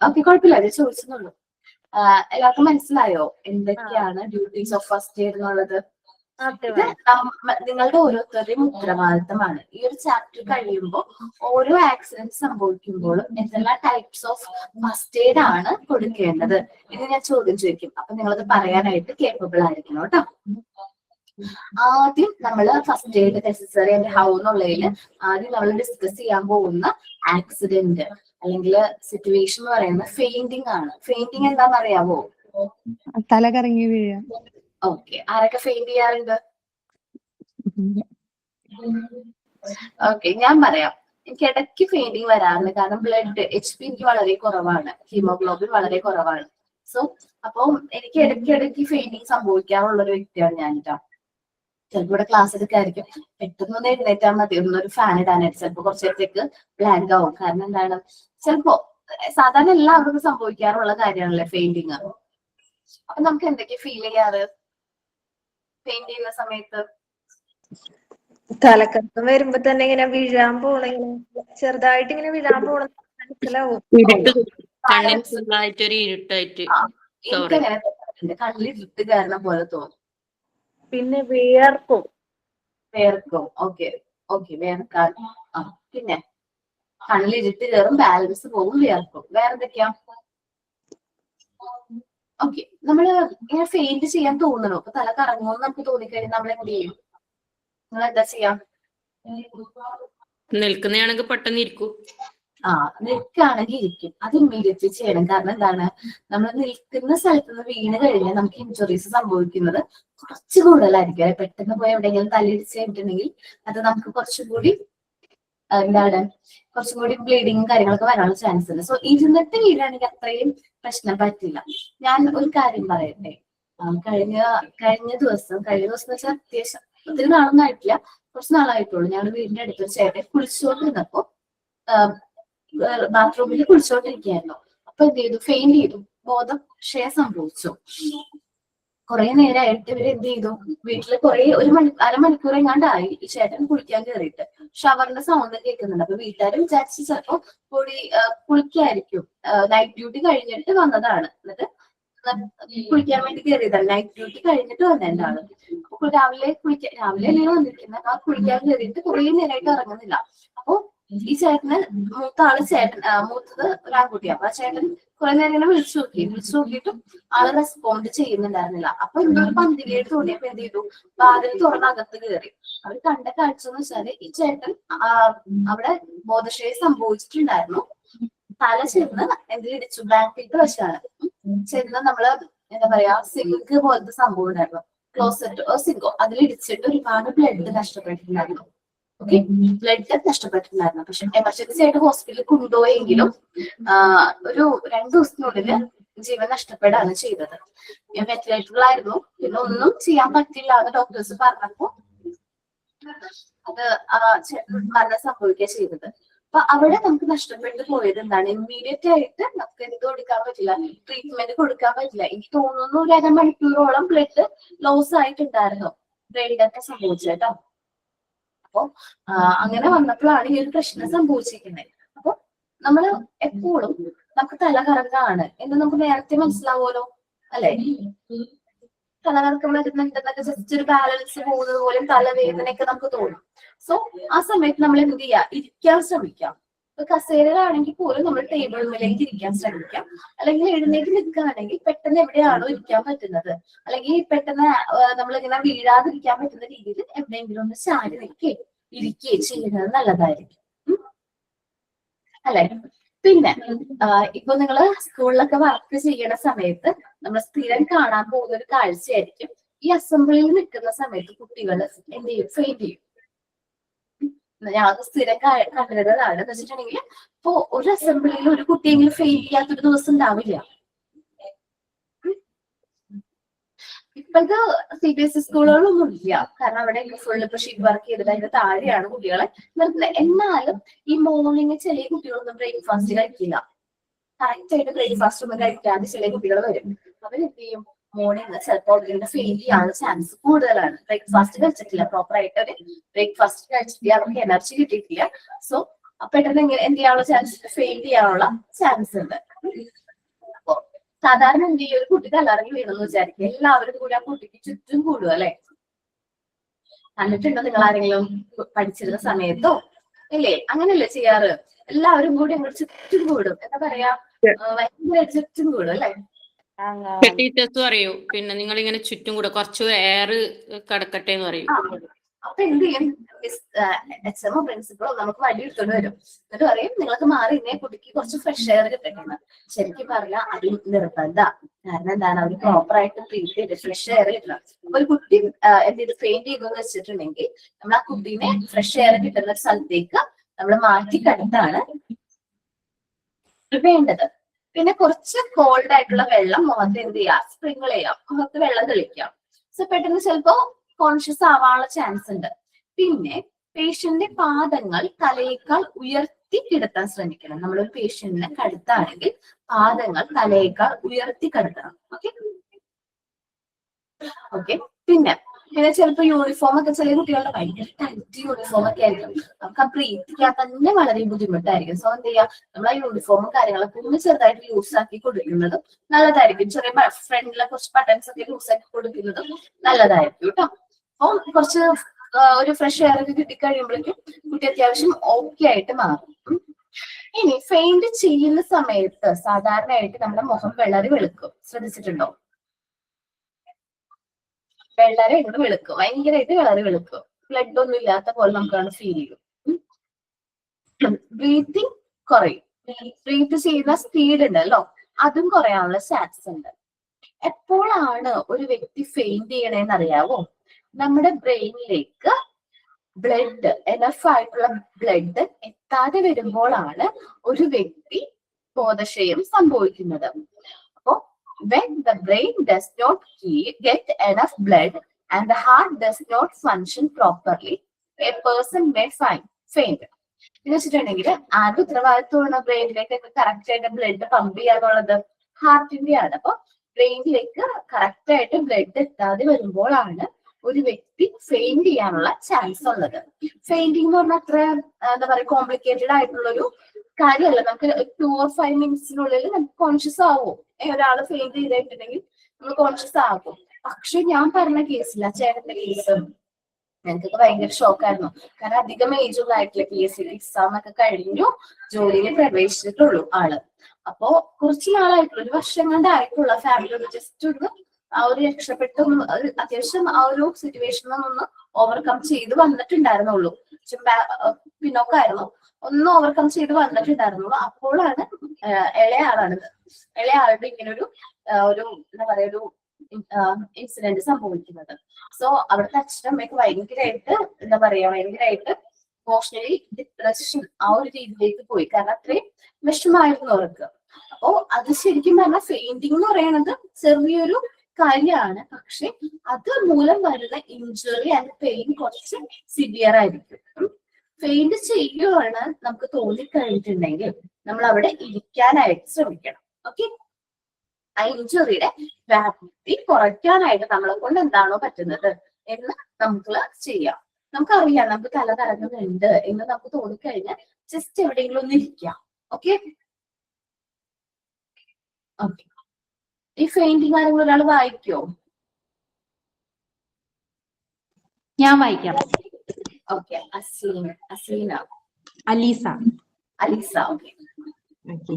ഓക്കെ, കുഴപ്പമില്ല, അത് ചോദിച്ചെന്നുള്ളൂ. എല്ലാവർക്കും മനസ്സിലായോ എന്തൊക്കെയാണ് ഡ്യൂട്ടീസ് ഓഫ് ഫസ്റ്റ് എയ്ഡ് എന്നുള്ളത്? ഇത് നിങ്ങളുടെ ഓരോരുത്തരുടെയും ഉത്തരവാദിത്തമാണ്. ഈ ഒരു ചാപ്റ്റർ കഴിയുമ്പോൾ ഓരോ ആക്സിഡന്റ് സംഭവിക്കുമ്പോഴും എന്തെല്ലാം ടൈപ്സ് ഓഫ് ഫസ്റ്റ് എയ്ഡ് ആണ് കൊടുക്കേണ്ടത് ഇത് ഞാൻ ചോദ്യം ചോദിക്കും. അപ്പൊ നിങ്ങളത് പറയാനായിട്ട് കേപ്പബിൾ ആയിരിക്കണം കേട്ടോ. ആദ്യം നമ്മൾ first aid necessary and how എന്നുള്ളതിൽ ആദ്യം നമ്മൾ ഡിസ്കസ് ചെയ്യാൻ പോകുന്ന ആക്സിഡന്റ് അല്ലെങ്കിൽ സിറ്റുവേഷൻ എന്ന് പറയുന്നത് ഫെയിന്റിംഗ് ആണ്. ഫെയിന്റിംഗ് എന്താണെന്ന് അറിയാവോ? തല കറങ്ങി വീഴുക. ഓക്കെ, ആരൊക്കെ ഫെയിന്റ് ചെയ്യാറുണ്ട്? ഓക്കെ, ഞാൻ പറയാം. എനിക്ക് ഇടയ്ക്ക് ഫെയിന്റിങ് വരാറുണ്ട്. കാരണം ബ്ലഡ് HP എനിക്ക് വളരെ കുറവാണ്, ഹീമോഗ്ലോബിൻ വളരെ കുറവാണ്. സോ അപ്പം എനിക്ക് ഇടയ്ക്ക് ഫെയിന്റിങ് സംഭവിക്കാറുള്ള ഒരു വ്യക്തിയാണ് ഞാൻ കേട്ടോ. ചിലപ്പോൾ ഇവിടെ ക്ലാസ് എടുക്കായിരിക്കും, പെട്ടെന്ന് എഴുന്നേറ്റാൽ മതി, ഒന്നൊരു ഫാൻ ഇടാനായിട്ട് ചിലപ്പോൾ കുറച്ച് നേരത്തേക്ക് ബ്ലാങ്ക് ആവും. കാരണം എന്താണ്, ചിലപ്പോ സാധാരണ എല്ലാവർക്കും സംഭവിക്കാറുള്ള കാര്യമാണല്ലേ ഫെയിന്റിങ്. അപ്പൊ നമുക്ക് എന്തൊക്കെ ഫീൽ ചെയ്യാറ് പെയിന്റ് ചെയ്യുന്ന സമയത്ത്? തലക്കറക്കം വരുമ്പോ തന്നെ ഇങ്ങനെ വീഴാൻ പോണ, ചെറുതായിട്ട് ഇങ്ങനെ വീഴാൻ പോണ മനസ്സിലാവും. കണ്ണിൽ ഇരുട്ട് കാരണം പോലെ തോന്നും. പിന്നെ വിയർക്കും. Okay okay, വേർക്കാൻ. പിന്നെ കണ്ണിൽ ഇരുട്ട് കയറും, ബാലൻസ് പോകും, വിയർക്കും. വേറെന്തൊക്കെയാ? ഓക്കെ, നമ്മള് ഇങ്ങനെ ഫെയിന്റ് ചെയ്യാൻ തോന്നണോ? അപ്പൊ തല കറങ്ങുമെന്ന് നമുക്ക് തോന്നിക്കഴിഞ്ഞാൽ നമ്മൾ എന്ത് ചെയ്യും? നിങ്ങൾ എന്താ ചെയ്യാം? നിൽക്കുന്നതാണെങ്കിൽ പെട്ടെന്ന് ഇരിക്കൂ. നിൽക്കുകയാണെങ്കിൽ ഇരിക്കും. അത് ഇമ്മീഡിയറ്റ്ലി ചെയ്യണം. കാരണം എന്താണ്, നമ്മൾ നിൽക്കുന്ന സ്ഥലത്ത് നിന്ന് വീണ് കഴിഞ്ഞാൽ നമുക്ക് ഇഞ്ചുറീസ് സംഭവിക്കുന്നത് കുറച്ച് കൂടുതലായിരിക്കും. പെട്ടെന്ന് പോയി എവിടെയെങ്കിലും തല്ലിടിച്ച് കഴിഞ്ഞിട്ടുണ്ടെങ്കിൽ അത് നമുക്ക് കുറച്ചും കൂടി കുറച്ചും കൂടി ബ്ലീഡിങ്ങും കാര്യങ്ങളൊക്കെ വരാനുള്ള ചാൻസ് ഉണ്ട്. സോ ഇരുന്നിട്ട് വീഴാണെങ്കിൽ അത്രയും പ്രശ്നം പറ്റില്ല. ഞാൻ ഒരു കാര്യം പറയട്ടെ. കഴിഞ്ഞ ദിവസം എന്ന് വെച്ചാൽ അത്യാവശ്യം ഒത്തിരി നാളൊന്നും ആയിട്ടില്ല, കുറച്ച് നാളായിട്ടുള്ളൂ. ഞങ്ങളുടെ വീടിന്റെ അടുത്തൊരു ചേട്ടൻ കുളിച്ചുകൊണ്ടിരുന്നപ്പോ ബാത്റൂമിൽ കുളിച്ചോണ്ടിരിക്കുകയായിരുന്നു. അപ്പൊ എന്ത് ചെയ്തു, ഫെയിന്റ് ചെയ്തു, ബോധക്ഷയം സംഭവിച്ചു. കുറെ നേരമായിട്ട് ഇവര് എന്ത് ചെയ്തു, വീട്ടില് അരമണിക്കൂർ എങ്ങാണ്ടായി ഈ ചേട്ടൻ കുളിക്കാൻ കയറിയിട്ട്. ഷവറിന്റെ സൗണ്ട് കേൾക്കുന്നുണ്ട്. അപ്പൊ വീട്ടുകാർ വിചാരിച്ച് ചിലപ്പോ കുളിക്കായിരിക്കും. നൈറ്റ് ഡ്യൂട്ടി കഴിഞ്ഞിട്ട് വന്നതാണ്. എന്നിട്ട് കുളിക്കാൻ വേണ്ടി കയറിയതാണ്. നൈറ്റ് ഡ്യൂട്ടി കഴിഞ്ഞിട്ട് വന്നതാണ്. അപ്പൊ രാവിലെ അല്ലേ വന്നിരിക്കുന്നത്. ആ കുളിക്കാൻ കയറിയിട്ട് കുറെ നേരമായിട്ട് ഇറങ്ങുന്നില്ല. അപ്പൊ ഈ ചേട്ടന് മൂത്തത് ഒരാൺകുട്ടിയാണ്. അപ്പൊ ആ ചേട്ടൻ കുറെ നേരം ഇങ്ങനെ വിളിച്ചു നോക്കിയിട്ടും ആള് റെസ്പോണ്ട് ചെയ്യുന്നുണ്ടായിരുന്നില്ല. അപ്പൊ എന്തോ ഒരു പന്തികേട് തോന്നിയപ്പോ എന്ത് ചെയ്തു, വാതിൽ തുറന്ന് അകത്ത് കയറി. അവർ കണ്ട കാഴ്ച എന്ന് വെച്ചാല് ഈ ചേട്ടൻ അവിടെ ബോധക്ഷയം സംഭവിച്ചിട്ടുണ്ടായിരുന്നു. തല ചെന്ന് എന്തിലിടിച്ചു, ബാക്കിലത്തെ വശമാണ് ചെന്ന് നമ്മള് എന്താ പറയാ സിങ്ക് പോലത്തെ സംഭവം ഉണ്ടായിരുന്നു, ക്ലോസറ്റോ സിങ്കോ, അതിലിടിച്ചിട്ട് ഒരുപാട് ബ്ലഡ് നഷ്ടപ്പെട്ടിട്ടുണ്ടായിരുന്നു. ഓക്കെ, ബ്ലഡ് നഷ്ടപ്പെട്ടിട്ടുണ്ടായിരുന്നു. പക്ഷെ എമർജൻസി ആയിട്ട് ഹോസ്പിറ്റലിൽ കൊണ്ടുപോയെങ്കിലും ഒരു 2 ദിവസത്തിനുള്ളിൽ ജീവൻ നഷ്ടപ്പെടുകയാണ് ചെയ്തത്. വെന്റിലേറ്ററിലായിരുന്നു. പിന്നെ ഒന്നും ചെയ്യാൻ പറ്റില്ല എന്ന് ഡോക്ടേഴ്സ് പറഞ്ഞപ്പോ അത് മരണം സംഭവിക്കുക ചെയ്തത്. അപ്പൊ അവിടെ നമുക്ക് നഷ്ടപ്പെട്ടു പോയത് എന്താണ്, ഇമ്മീഡിയറ്റ് ആയിട്ട് നമുക്ക് എന്ത് കൊടുക്കാൻ പറ്റില്ല, ട്രീറ്റ്മെന്റ് കൊടുക്കാൻ പറ്റില്ല. എനിക്ക് തോന്നുന്നു ഒരു 1/2 മണിക്കൂറോളം ബ്ലഡ് ലോസ് ആയിട്ടുണ്ടായിരുന്നു, ബ്രെയിൻ ഡെത്ത് സംഭവിച്ചേട്ടോ. അപ്പൊ അങ്ങനെ വന്നപ്പോഴാണ് ഈ ഒരു പ്രശ്നം സംഭവിച്ചിരിക്കുന്നത്. അപ്പൊ നമ്മള് എപ്പോഴും നമുക്ക് തലകറങ്ങാണ് എന്ന് നമുക്ക് നേരത്തെ മനസ്സിലാവുമല്ലോ അല്ലെ. തലകറക്കം വരുന്നുണ്ടെന്നൊക്കെ ജസ്റ്റ് ഒരു ബാലൻസ് പോകുന്നത് പോലും തലവേദനയൊക്കെ നമുക്ക് തോന്നും. സോ ആ സമയത്ത് നമ്മൾ എന്ത് ചെയ്യാ, ഇരിക്കാൻ ശ്രമിക്കാം. കസേരയിലാണെങ്കിൽ പോലും നമ്മൾ ടേബിളിലേക്ക് ഇരിക്കാൻ ശ്രമിക്കാം. അല്ലെങ്കിൽ എഴുന്നേറ്റ് നിൽക്കുകയാണെങ്കിൽ പെട്ടെന്ന് എവിടെയാണോ ഇരിക്കാൻ പറ്റുന്നത്, അല്ലെങ്കിൽ പെട്ടെന്ന് നമ്മളിങ്ങനെ വീഴാതിരിക്കാൻ പറ്റുന്ന രീതിയിൽ എവിടെയെങ്കിലും ഒന്ന് ചാരി നിൽക്കുകയും ഇരിക്കുകയും ചെയ്യുന്നത് നല്ലതായിരിക്കും അല്ലെ. പിന്നെ ഇപ്പൊ നിങ്ങള് സ്കൂളിലൊക്കെ വർക്ക് ചെയ്യണ സമയത്ത് നമ്മൾ സ്ഥിരം കാണാൻ പോകുന്ന ഒരു കാഴ്ചയായിരിക്കും, ഈ അസംബ്ലിയിൽ നിൽക്കുന്ന സമയത്ത് കുട്ടികൾ എന്ത് ചെയ്യും, ഫെയിന്റ് ചെയ്യും. ഞങ്ങൾക്ക് സ്ഥിരം കണ്ടിരുന്നതാണ്. എന്ന് വെച്ചിട്ടുണ്ടെങ്കിൽ ഇപ്പൊ ഒരു അസംബ്ലിയിൽ ഒരു കുട്ടിയെങ്കിലും ഫെയിൽ ചെയ്യാത്തൊരു ദിവസം ഉണ്ടാവില്ല. ഇപ്പോഴത്തെ CBSE സ്കൂളുകളൊന്നും ഇല്ല, കാരണം അവിടെ ഫുൾ ഇപ്പൊ ഷീറ്റ് വർക്ക് ചെയ്തിട്ട് അതിന്റെ താഴെയാണ് കുട്ടികളെ നിർത്തുന്നത്. എന്നാലും ഈ മോർണിംഗ് ചില കുട്ടികളൊന്നും ബ്രേക്ക്ഫാസ്റ്റ് കഴിക്കില്ല. കറക്റ്റ് ആയിട്ട് ബ്രേക്ക്ഫാസ്റ്റ് ഒന്നും കഴിക്കാതെ ചില കുട്ടികൾ വരും. അവരെന്ത് ചെയ്യും, മോർണിംഗ് ചിലപ്പോൾ അവരുടെ ഫെയിൽ ചെയ്യാനുള്ള ചാൻസ് കൂടുതലാണ്. ബ്രേക്ക്ഫാസ്റ്റ് കഴിച്ചിട്ടില്ല, പ്രോപ്പർ ആയിട്ട് ഒരു ബ്രേക്ക്ഫാസ്റ്റ് കഴിച്ചിട്ടില്ല, അവർക്ക് എനർജി കിട്ടിയിട്ടില്ല. സോ പെട്ടെന്ന് എന്ത് ചെയ്യാനുള്ള ചാൻസ്, ഫെയിൽ ചെയ്യാനുള്ള ചാൻസ് ഉണ്ട്. അപ്പൊ സാധാരണ എന്ത് ചെയ്യും, ഒരു കുട്ടി തലറങ്ങി വീണെന്ന് വിചാരിക്കും, എല്ലാവരും കൂടി ആ കുട്ടിക്ക് ചുറ്റും കൂടും അല്ലെ. കണ്ടിട്ടുണ്ടോ നിങ്ങൾ ആരെങ്കിലും പഠിച്ചിരുന്ന സമയത്തോ? ഇല്ലേ, അങ്ങനെയല്ലേ ചെയ്യാറ്? എല്ലാവരും കൂടി അങ്ങോട്ട് ചുറ്റും കൂടും, എന്താ പറയാ, ഭയങ്കര ചുറ്റും കൂടും അല്ലെ. ടീച്ചേഴ്സ് പറയൂ, പിന്നെ നിങ്ങൾ ഇങ്ങനെ ചുറ്റും കൂടെ കുറച്ച് എയർ കിടക്കട്ടെ എന്ന് പറയും. അപ്പൊ എന്ത് ചെയ്യും, HMO പ്രിൻസിപ്പളോ നമുക്ക് വടി എടുത്തോണ്ട് വരും. എന്നിട്ട് പറയും, നിങ്ങൾക്ക് മാറി ഇന്നേ കുട്ടിക്ക് കുറച്ച് ഫ്രഷ് എയർ കിട്ടണം. ശരിക്കും പറഞ്ഞാൽ അത് നിർബന്ധ. കാരണം എന്താണ്, അവർ പ്രോപ്പർ ആയിട്ട് ട്രീറ്റ് ചെയ്ത് ഫ്രഷ് എയർ കിട്ടണം. അപ്പൊ ഒരു കുട്ടി എന്ത് ചെയ്ത് ഫെയിന്റ് ചെയ്തെന്ന് വെച്ചിട്ടുണ്ടെങ്കിൽ നമ്മൾ ആ കുട്ടീനെ ഫ്രഷ് എയർ കിട്ടുന്ന ഒരു സ്ഥലത്തേക്ക് നമ്മൾ മാറ്റി കിടത്താണ് വേണ്ടത്. പിന്നെ കുറച്ച് കോൾഡ് ആയിട്ടുള്ള വെള്ളം മുഖത്ത് എന്ത് ചെയ്യാം, സ്പ്രിങ്കിൾ ചെയ്യാം, മുഖത്ത് വെള്ളം തെളിക്കാം. സോ പെട്ടെന്ന് ചിലപ്പോ കോൺഷ്യസ് ആവാനുള്ള ചാൻസ് ഉണ്ട്. പിന്നെ പേഷ്യന്റിന്റെ പാദങ്ങൾ തലയേക്കാൾ ഉയർത്തി കിടത്താൻ ശ്രമിക്കണം. നമ്മളൊരു പേഷ്യന്റിനെ കടുത്താണെങ്കിൽ പാദങ്ങൾ തലയേക്കാൾ ഉയർത്തി കിടത്തണം. ഓക്കെ. പിന്നെ ചിലപ്പോൾ യൂണിഫോം ഒക്കെ ചില കുട്ടികളുടെ ഭയങ്കര ടൈറ്റ് യൂണിഫോം ഒക്കെ ആയിരിക്കും, നമുക്ക് ആ ബ്രീത്ത് ചെയ്യാൻ തന്നെ വളരെ ബുദ്ധിമുട്ടായിരിക്കും. സോ എന്ത് ചെയ്യാം, നമ്മൾ ആ യൂണിഫോമും കാര്യങ്ങളൊക്കെ ഒന്ന് ചെറുതായിട്ട് ലൂസ് ആക്കി കൊടുക്കുന്നതും നല്ലതായിരിക്കും. ചെറിയ ഫ്രണ്ടിലെ കുറച്ച് ബട്ടൺസ് ഒക്കെ ലൂസ് ആക്കി കൊടുക്കുന്നതും നല്ലതായിരിക്കും കേട്ടോ. അപ്പം കുറച്ച് ഒരു ഫ്രഷ് എയർ ഒക്കെ കിട്ടിക്കഴിയുമ്പോഴേക്കും കുട്ടി അത്യാവശ്യം ഓക്കെ ആയിട്ട് മാറും. ഇനി ഫെയിന്റ് ചെയ്യുന്ന സമയത്ത് സാധാരണയായിട്ട് നമ്മുടെ മുഖം വെള്ളറി വെളുക്കും, ശ്രദ്ധിച്ചിട്ടുണ്ടോ? വെള്ളരെ ഇങ്ങോട്ട് വെളുക്കും, ഭയങ്കരമായിട്ട് കളറ് വെളുക്കും, ബ്ലഡ് ഒന്നും ഇല്ലാത്ത പോലെ നമുക്കാണ് ഫീൽ ചെയ്യും. ബ്രീത്തിങ് കുറയും. ബ്രീത്ത് ചെയ്യുന്ന സ്പീഡ് ഉണ്ടല്ലോ, അതും കുറയാനുള്ള ചാൻസ് ഉണ്ട്. എപ്പോഴാണ് ഒരു വ്യക്തി ഫെയിന്റ് ചെയ്യണേന്ന് അറിയാവോ? നമ്മുടെ ബ്രെയിനിലേക്ക് ബ്ലഡ്, എനഫ് ആയിട്ടുള്ള ബ്ലഡ് എത്താതെ വരുമ്പോഴാണ് ഒരു വ്യക്തി ബോധക്ഷയം സംഭവിക്കുന്നത്. അപ്പോ when the brain does not get enough blood and the heart does not function properly, a person may faint. എന്ന് വെച്ചിട്ടുണ്ടെങ്കിൽ ആരുടെ ഉത്തരവാദിത്വമാണ് ബ്രെയിനിലേക്ക് കറക്റ്റ് ആയിട്ട് ബ്ലഡ് പമ്പ് ചെയ്യാന്നുള്ളത്? ഹാർട്ടിന്റെയാണ്. അപ്പൊ ബ്രെയിനിലേക്ക് കറക്റ്റ് ആയിട്ട് ബ്ലഡ് എത്താതെ വരുമ്പോഴാണ് ഒരു വ്യക്തി ഫെയിന്റ് ചെയ്യാനുള്ള ചാൻസ് ഉള്ളത്. ഫെയിന്റിംഗ് എന്ന് പറഞ്ഞാൽ അത്ര എന്താ പറയുക കോംപ്ലിക്കേറ്റഡ് ആയിട്ടുള്ള ഒരു കാര്യമല്ല. നമുക്ക് 2 or 5 മിനിറ്റ്സിനുള്ളിൽ നമുക്ക് കോൺഷ്യസ് ആവും. ഒരാൾ ഫെയിന്റ് ചെയ്തിട്ടുണ്ടെങ്കിൽ നമ്മൾ കോൺഷ്യസ് ആകും. പക്ഷെ ഞാൻ പറഞ്ഞ കേസില്ല, ചേട്ടന്റെ കേസ് ഞങ്ങൾക്കൊക്കെ ഭയങ്കര ഷോക്കായിരുന്നു. കാരണം അധികം ഏജൊന്നും ആയിട്ടില്ല, PSC എക്സാം ഒക്കെ കഴിഞ്ഞു ജോലിയിൽ പ്രവേശിച്ചിട്ടുള്ളൂ ആള്. അപ്പോ കുറച്ച് നാളായിട്ടുള്ള, 1 വർഷം കണ്ടായിട്ടുള്ള ഫാമിലി ജസ്റ്റ് ഒന്ന് ആ ഒരു രക്ഷപ്പെട്ട് അത്യാവശ്യം ആ ഒരു സിറ്റുവേഷനിൽ നിന്ന് ഓവർകം ചെയ്ത് വന്നിട്ടുണ്ടായിരുന്നുള്ളൂ. പിന്നോക്കായിരുന്നു, ഒന്ന് ഓവർകം ചെയ്ത് വന്നിട്ടുണ്ടായിരുന്നുള്ളൂ. അപ്പോഴാണ് ഇളയാളുടെ ഇങ്ങനൊരു എന്താ പറയാ ഒരു ഇൻസിഡന്റ് സംഭവിക്കുന്നത്. സോ അവിടുത്തെ അച്ഛനമ്മയ്ക്ക് ഭയങ്കരമായിട്ട് എന്താ പറയാ ഭയങ്കരമായിട്ട് ഇമോഷണലി ഡിപ്രഷൻ ആ ഒരു രീതിയിലേക്ക് പോയി. കാരണം അത്രയും വിഷമായിരുന്നു അവർക്ക്. അപ്പോ അത് ശരിക്കും പറഞ്ഞാൽ ഫെയിന്റിംഗ് എന്ന് പറയുന്നത് ചെറിയൊരു കാര്യമാണ്. പക്ഷെ അത് മൂലം വരുന്ന ഇഞ്ചുറി ആൻഡ് പെയിൻ കുറച്ച് സിവിയർ ആയിരിക്കും. ഫെയിന്റ് ചെയ്യുകയാണ് നമുക്ക് തോന്നിക്കഴിഞ്ഞിട്ടുണ്ടെങ്കിൽ നമ്മൾ അവിടെ ഇരിക്കാനായിട്ട് ശ്രമിക്കണം. ഓക്കെ, ആ ഇഞ്ചുറിയുടെ വ്യാപ്തി കുറയ്ക്കാനായിട്ട് നമ്മളെ കൊണ്ട് എന്താണോ പറ്റുന്നത് എന്ന് നമുക്ക് ചെയ്യാം. നമുക്കറിയാം നമുക്ക് തല കറങ്ങുന്നുണ്ട് എന്ന് നമുക്ക് തോന്നിക്കഴിഞ്ഞാൽ ജസ്റ്റ് എവിടെയെങ്കിലും ഒന്ന് ഇരിക്കാം. Okay, okay. ഈ ഫെയിന്റിംഗ് കാര്യങ്ങൾ ഒരാൾ വായിക്കോ? ഞാൻ വായിക്കാം. Okay, Aseena, Aleesa. Okay. Okay.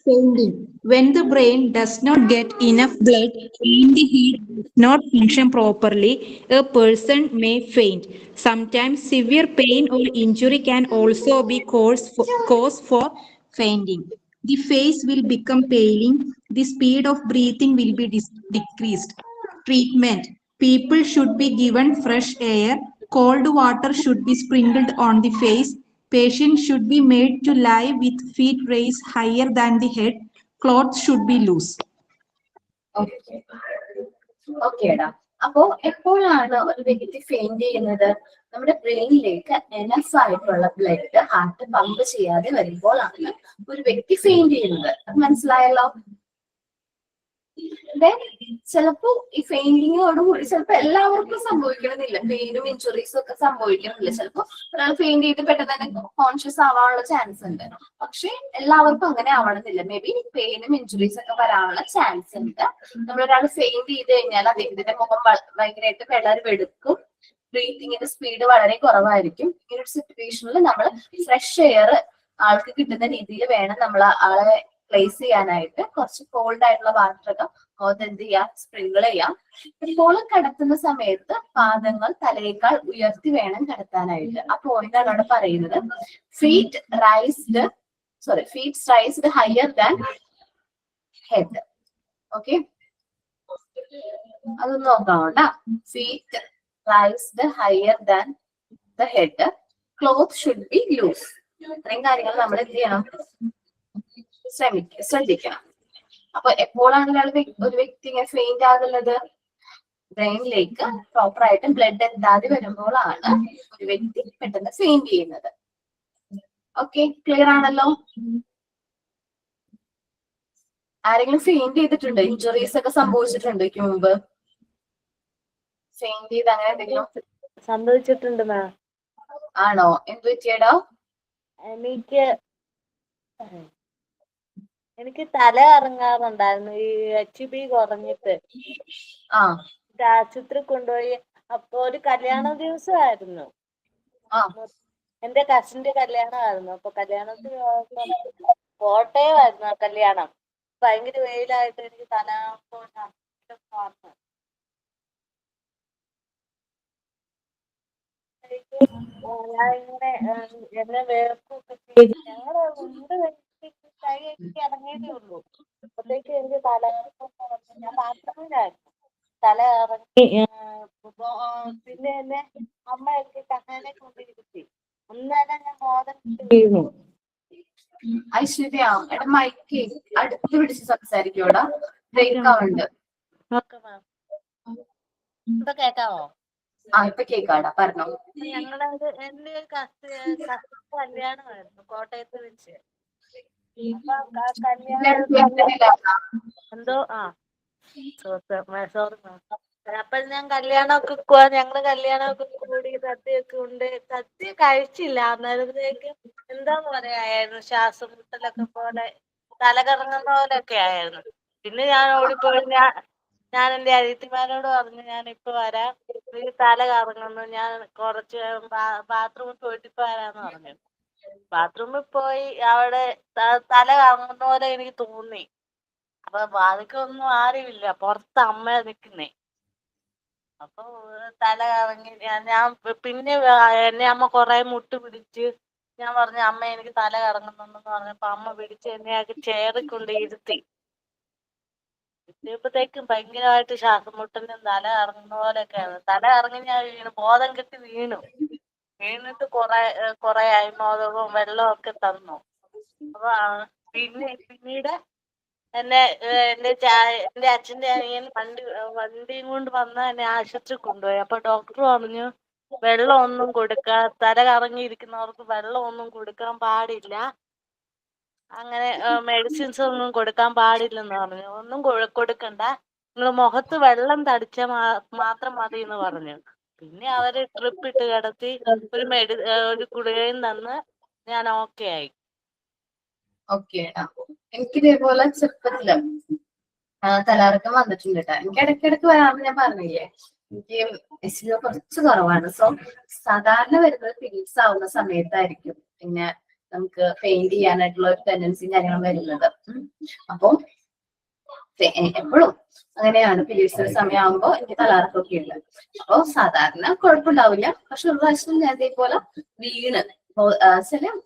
Fainting. When the brain does not get enough blood and the heart does not function properly, a person may faint. Sometimes severe pain or injury can also be cause for fainting. The face will become paling. The speed of breathing will be decreased. Treatment. People should be given fresh air. Cold water should be sprinkled on the face. Patient should be made to lie with feet raised higher than the head. Clothes should be loose. ഓക്കേടാ. അപ്പോ എപ്പോഴാണ് ഒരു വ്യക്തി feint ചെയ്യുന്നത്? നമ്മുടെ ബ്രെയിനിലേക്ക് enough ആയിട്ടുള്ള blood heart pump ചെയ്യാതെ വരുമ്പോഴാണ് ഒരു വ്യക്തി ഫെയിന്റ് ചെയ്യുന്നത്. അത് മനസ്സിലായല്ലോ? ചിലപ്പോ ഈ ഫെയിന്റിങ്ങോടുകൂടി ചിലപ്പോ എല്ലാവർക്കും സംഭവിക്കണമെന്നില്ല, പെയിനും ഇഞ്ചുറീസും ഒക്കെ സംഭവിക്കണമെന്നില്ല. ചിലപ്പോ ഒരാൾ ഫെയിന്റ് ചെയ്ത് പെട്ടെന്ന് തന്നെ കോൺഷ്യസ് ആവാനുള്ള ചാൻസ് ഉണ്ട്. പക്ഷെ എല്ലാവർക്കും അങ്ങനെ ആവണമെന്നില്ല. മേ ബി പെയിനും ഇഞ്ചുറീസ് ഒക്കെ വരാനുള്ള ചാൻസ് ഉണ്ട്. നമ്മളൊരാൾ ഫെയിന്റ് ചെയ്ത് കഴിഞ്ഞാൽ അദ്ദേഹത്തിന്റെ മുഖം ഭയങ്കരമായിട്ട് വെടുക്കും, ബ്രീത്തിങ്ങിന്റെ സ്പീഡ് വളരെ കുറവായിരിക്കും. ഇങ്ങനൊരു സിറ്റുവേഷനിൽ നമ്മൾ ഫ്രഷ് എയർ ആൾക്ക് കിട്ടുന്ന രീതിയിൽ വേണം നമ്മൾ ആളെ പ്ലേസ് ചെയ്യാനായിട്ട്. കുറച്ച് കോൾഡ് ആയിട്ടുള്ള വാട്ടറൊക്കെ എന്ത് ചെയ്യാം, സ്പ്രിങ്കിൾ ചെയ്യാം. ഇപ്പോൾ കിടത്തുന്ന സമയത്ത് പാദങ്ങൾ തലയേക്കാൾ ഉയർത്തി വേണം കിടത്താനായിട്ട്. ആ പോയിന്റാണ് അവിടെ പറയുന്നത്. Feet raised higher than head. Okay, അതൊന്ന് നോക്കാം കേട്ടാ. Feet raised higher than the head. Cloth should be loose. ഇത്രയും കാര്യങ്ങൾ നമ്മൾ എന്ത് ചെയ്യണം, ശ്രദ്ധിക്കണം. അപ്പൊ എപ്പോഴാണ് ഒരു വ്യക്തി ഇങ്ങനെ ഫെയിന്റ് ആകുന്നത്? ബ്രെയിനിലേക്ക് പ്രോപ്പർ ആയിട്ട് ബ്ലഡ് എത്താതെ വരുമ്പോഴാണ് ഒരു വ്യക്തി പെട്ടെന്ന് ഫെയിന്റ് ചെയ്യുന്നത്. ഓക്കെ, ക്ലിയർ ആണല്ലോ? ആരെങ്കിലും ഫെയിന്റ് ചെയ്തിട്ടുണ്ടോ? ഇഞ്ചുറീസ് ഒക്കെ സംഭവിച്ചിട്ടുണ്ടോ ഇതിനു മുമ്പ്? ഫെയിന്റ് ചെയ്ത് അങ്ങനെ എന്തെങ്കിലും സംഭവിച്ചിട്ടുണ്ട് മാം. ആണോ? എന്ത് പറ്റിയടോ? എനിക്ക് തല കറങ്ങാറുണ്ടായിരുന്നു ഈ HB കുറഞ്ഞിട്ട്. ആശുപത്രി കൊണ്ടുപോയി. അപ്പൊ ഒരു കല്യാണ ദിവസമായിരുന്നു, എന്റെ കസിന്റെ കല്യാണമായിരുന്നു. അപ്പൊ കല്യാണത്തിന് കോട്ടയമായിരുന്നു ആ കല്യാണം. ഭയങ്കര വെയിലായിട്ട് എനിക്ക് തല ഞാൻ ഇങ്ങനെ എന്നെ വേർപ്പൊക്കെ ചെയ്ത് ഞങ്ങള് മുണ്ട് കൈയൊക്കെ ഇറങ്ങിയതേ ഉള്ളൂ. അപ്പോഴത്തേക്ക് എനിക്ക് തലകറക്കം വന്നു. ഞാൻ ബാത്റൂമിലായിരുന്നു. തല ഇറങ്ങി പിന്നെ എന്നെ അമ്മ എനിക്ക് കണ്ണനെ കൊണ്ടിരുത്തി. അന്നേരം ഞാൻ ബോധം വിട്ട് വീണു. ഐശ്വര്യ എടാ മൈക്ക് അടുത്ത് പിടിച്ച് സംസാരിക്കൂടാ, ബ്രേക്ക് ആവുന്നുണ്ട്. Okay ma'am. ഇപ്പൊ കേക്കാവോ? ഇപ്പൊ കേക്കാടാ, പറഞ്ഞോ. ഞങ്ങളത് എന്റെ ഒരു കല്യാണമായിരുന്നു കോട്ടയത്ത് വെച്ച്. അപ്പൊ ആ കല്യാണം എന്തോ സോറി മാം. അപ്പൊ ഞാൻ കല്യാണമൊക്കെ ഞങ്ങള് കല്യാണമൊക്കെ കൂടി സദ്യയൊക്കെ ഉണ്ട്. സദ്യ കഴിച്ചില്ല. അന്നേരത്തേക്ക് എന്താ പറയായിരുന്നു, ശ്വാസം മുട്ടലൊക്കെ പോലെ, തലകറങ്ങുന്ന പോലെയൊക്കെ ആയിരുന്നു. പിന്നെ ഞാൻ ഓടിപ്പോയി ഞാൻ എന്റെ അനിയത്തിമാരോട് പറഞ്ഞു, ഞാൻ ഇപ്പൊ വരാം, എനിക്ക് തല കറങ്ങുന്നു, ഞാൻ കുറച്ച് ബാത്റൂമിൽ പോയിട്ട് ഇപ്പൊ വരാന്ന് പറഞ്ഞു. ബാത്റൂമിൽ പോയി അവിടെ തല കറങ്ങുന്ന പോലെ എനിക്ക് തോന്നി. അപ്പൊ ബാധിക്കൊന്നും ആരുമില്ല, പുറത്ത് അമ്മ നിൽക്കുന്നേ. അപ്പൊ തല കറങ്ങി ഞാൻ പിന്നെ എന്നെ അമ്മ കൊറേ മുട്ട് പിടിച്ച്. ഞാൻ പറഞ്ഞു അമ്മ എനിക്ക് തല കറങ്ങുന്നുണ്ടെന്ന് പറഞ്ഞപ്പോ അമ്മ പിടിച്ച് എന്നെ ചേറിൽ കൊണ്ട് ഇരുത്തി. ഇരുത്തിയപ്പോഴത്തേക്കും ഭയങ്കരമായിട്ട് ശ്വാസം മുട്ടലും തല കറങ്ങുന്ന പോലെയൊക്കെയാണ്. തല കറങ്ങി ഞാൻ വീണു, ബോധം കെട്ടി വീണു. വീണിട്ട് കൊറേ അയമോദകവും വെള്ളവും ഒക്കെ തന്നു. അപ്പൊ പിന്നീട് എന്റെ അച്ഛന്റെ അനിയൻ വണ്ടിയും കൊണ്ട് വന്ന് എന്നെ ആശുപത്രി കൊണ്ടുപോയി. അപ്പൊ ഡോക്ടർ പറഞ്ഞു വെള്ളം ഒന്നും തല കറങ്ങിയിരിക്കുന്നവർക്ക് വെള്ളം ഒന്നും കൊടുക്കാൻ പാടില്ല, അങ്ങനെ മെഡിസിൻസ് ഒന്നും കൊടുക്കാൻ പാടില്ലെന്ന് പറഞ്ഞു. ഒന്നും കൊടുക്കണ്ട, നിങ്ങൾ മുഖത്ത് വെള്ളം തടിച്ചാൽ മാത്രം മതി എന്ന് പറഞ്ഞു. പിന്നെ അവര് ട്രിപ്പ് ഇട്ട് കിടത്തി ഒരു ഗുളികയും തന്ന് ഞാൻ ഓക്കെ ആയി. ഓക്കെ, എനിക്ക് ഇതേപോലെ ചെറുപ്പത്തില് തലകറക്കം വന്നിട്ടുണ്ട് കേട്ടോ. എനിക്ക് ഇടയ്ക്കിടയ്ക്ക് വരാമെന്ന് ഞാൻ പറഞ്ഞില്ലേ, എനിക്ക് എസിലോ കുറച്ച് കുറവാണ്. സോ സാധാരണ വരുന്നത് പീരീഡ്സ് ആവുന്ന സമയത്തായിരിക്കും പിന്നെ നമുക്ക് പെയിന്റ് ചെയ്യാനായിട്ടുള്ള ഒരു ടെൻഡൻസിയും കാര്യങ്ങളും വരുന്നത്. അപ്പൊ എപ്പോഴും അങ്ങനെയാണ്, പീരീഡ്സിന്റെ സമയമാകുമ്പോ എനിക്ക് തലകറക്കമൊക്കെ ഉണ്ട്. അപ്പൊ സാധാരണ കുഴപ്പമുണ്ടാവില്ല. പക്ഷെ ഒരു പ്രാവശ്യം ഞാൻ ഇതേപോലെ വീണ്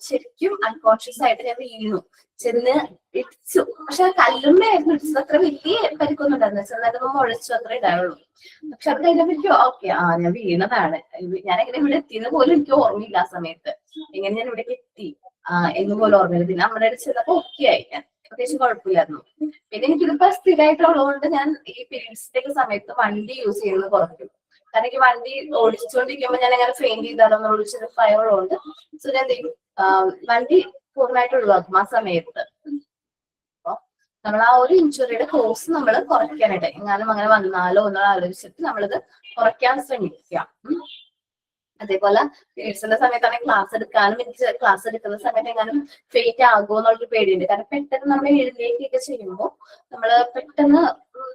ശരിക്കും അൺകോൺഷ്യസ് ആയിട്ട് ഞാൻ വീണു, ചെന്ന് ഇടിച്ചു. പക്ഷെ ആ കല്ലുമ്മയായിരുന്നു ഇടിച്ചത്, അത്ര വലിയ പരിക്കൊന്നും ഉണ്ടായിരുന്നു. ചെറുതായിട്ട് മുഴച്ചു അത്ര ഇടാവുള്ളൂ. പക്ഷെ അത് കഴിഞ്ഞപ്പോഴേക്കും ഓക്കെ, ഞാൻ വീണതാണ്. ഞാൻ എങ്ങനെ ഇവിടെ എത്തിയെന്ന് പോലും എനിക്ക് ഓർമ്മയില്ല ആ സമയത്ത്. എങ്ങനെ ഞാൻ ഇവിടെ എത്തി എന്ന് പോലും ഓർമ്മയില്ല. പിന്നെ നമ്മുടെ അടുത്ത് ചെന്നപ്പോ ഓക്കെ ആയി, ഞാൻ അത്യാവശ്യം കുഴപ്പമില്ലായിരുന്നു. പിന്നെ എനിക്കിതിപ്പോ സ്ഥിരമായിട്ടുള്ളതുകൊണ്ട് ഞാൻ ഈ പീരീഡ്സിന്റെ ഒക്കെ സമയത്ത് വണ്ടി യൂസ് ചെയ്യുന്നത് കുറയ്ക്കും. കാരണം എനിക്ക് വണ്ടി ഓടിച്ചുകൊണ്ടിരിക്കുമ്പോൾ ഞാൻ അങ്ങനെ ഫെയിന്റ് ചെയ്താലോ എന്നുള്ള ഭയമുള്ളതുകൊണ്ട് സോ ഞാൻ എന്ത് ചെയ്യും, വണ്ടി പൂർണ്ണമായിട്ട് ഒഴിവാക്കും ആ സമയത്ത്. അപ്പൊ നമ്മൾ ആ ഒരു ഇഞ്ചുറിയുടെ കോഴ്സ് നമ്മൾ കുറയ്ക്കാനായിട്ട് എങ്ങാനും അങ്ങനെ വന്നാലോ എന്നുള്ള ആലോചിച്ചിട്ട് നമ്മളിത് കുറയ്ക്കാൻ ശ്രമിക്കുക. അതേപോലെ പീരീഡ്സിന്റെ സമയത്താണെങ്കിൽ ക്ലാസ് എടുക്കാനും, എനിക്ക് ക്ലാസ് എടുക്കുന്ന സമയത്ത് എങ്ങാനും ഫെയിറ്റ് ആകുമോ എന്നുള്ളൊരു പേടിയുണ്ട്. കാരണം പെട്ടെന്ന് നമ്മൾ എഴുന്നേക്കൊക്കെ ചെയ്യുമ്പോൾ നമ്മള്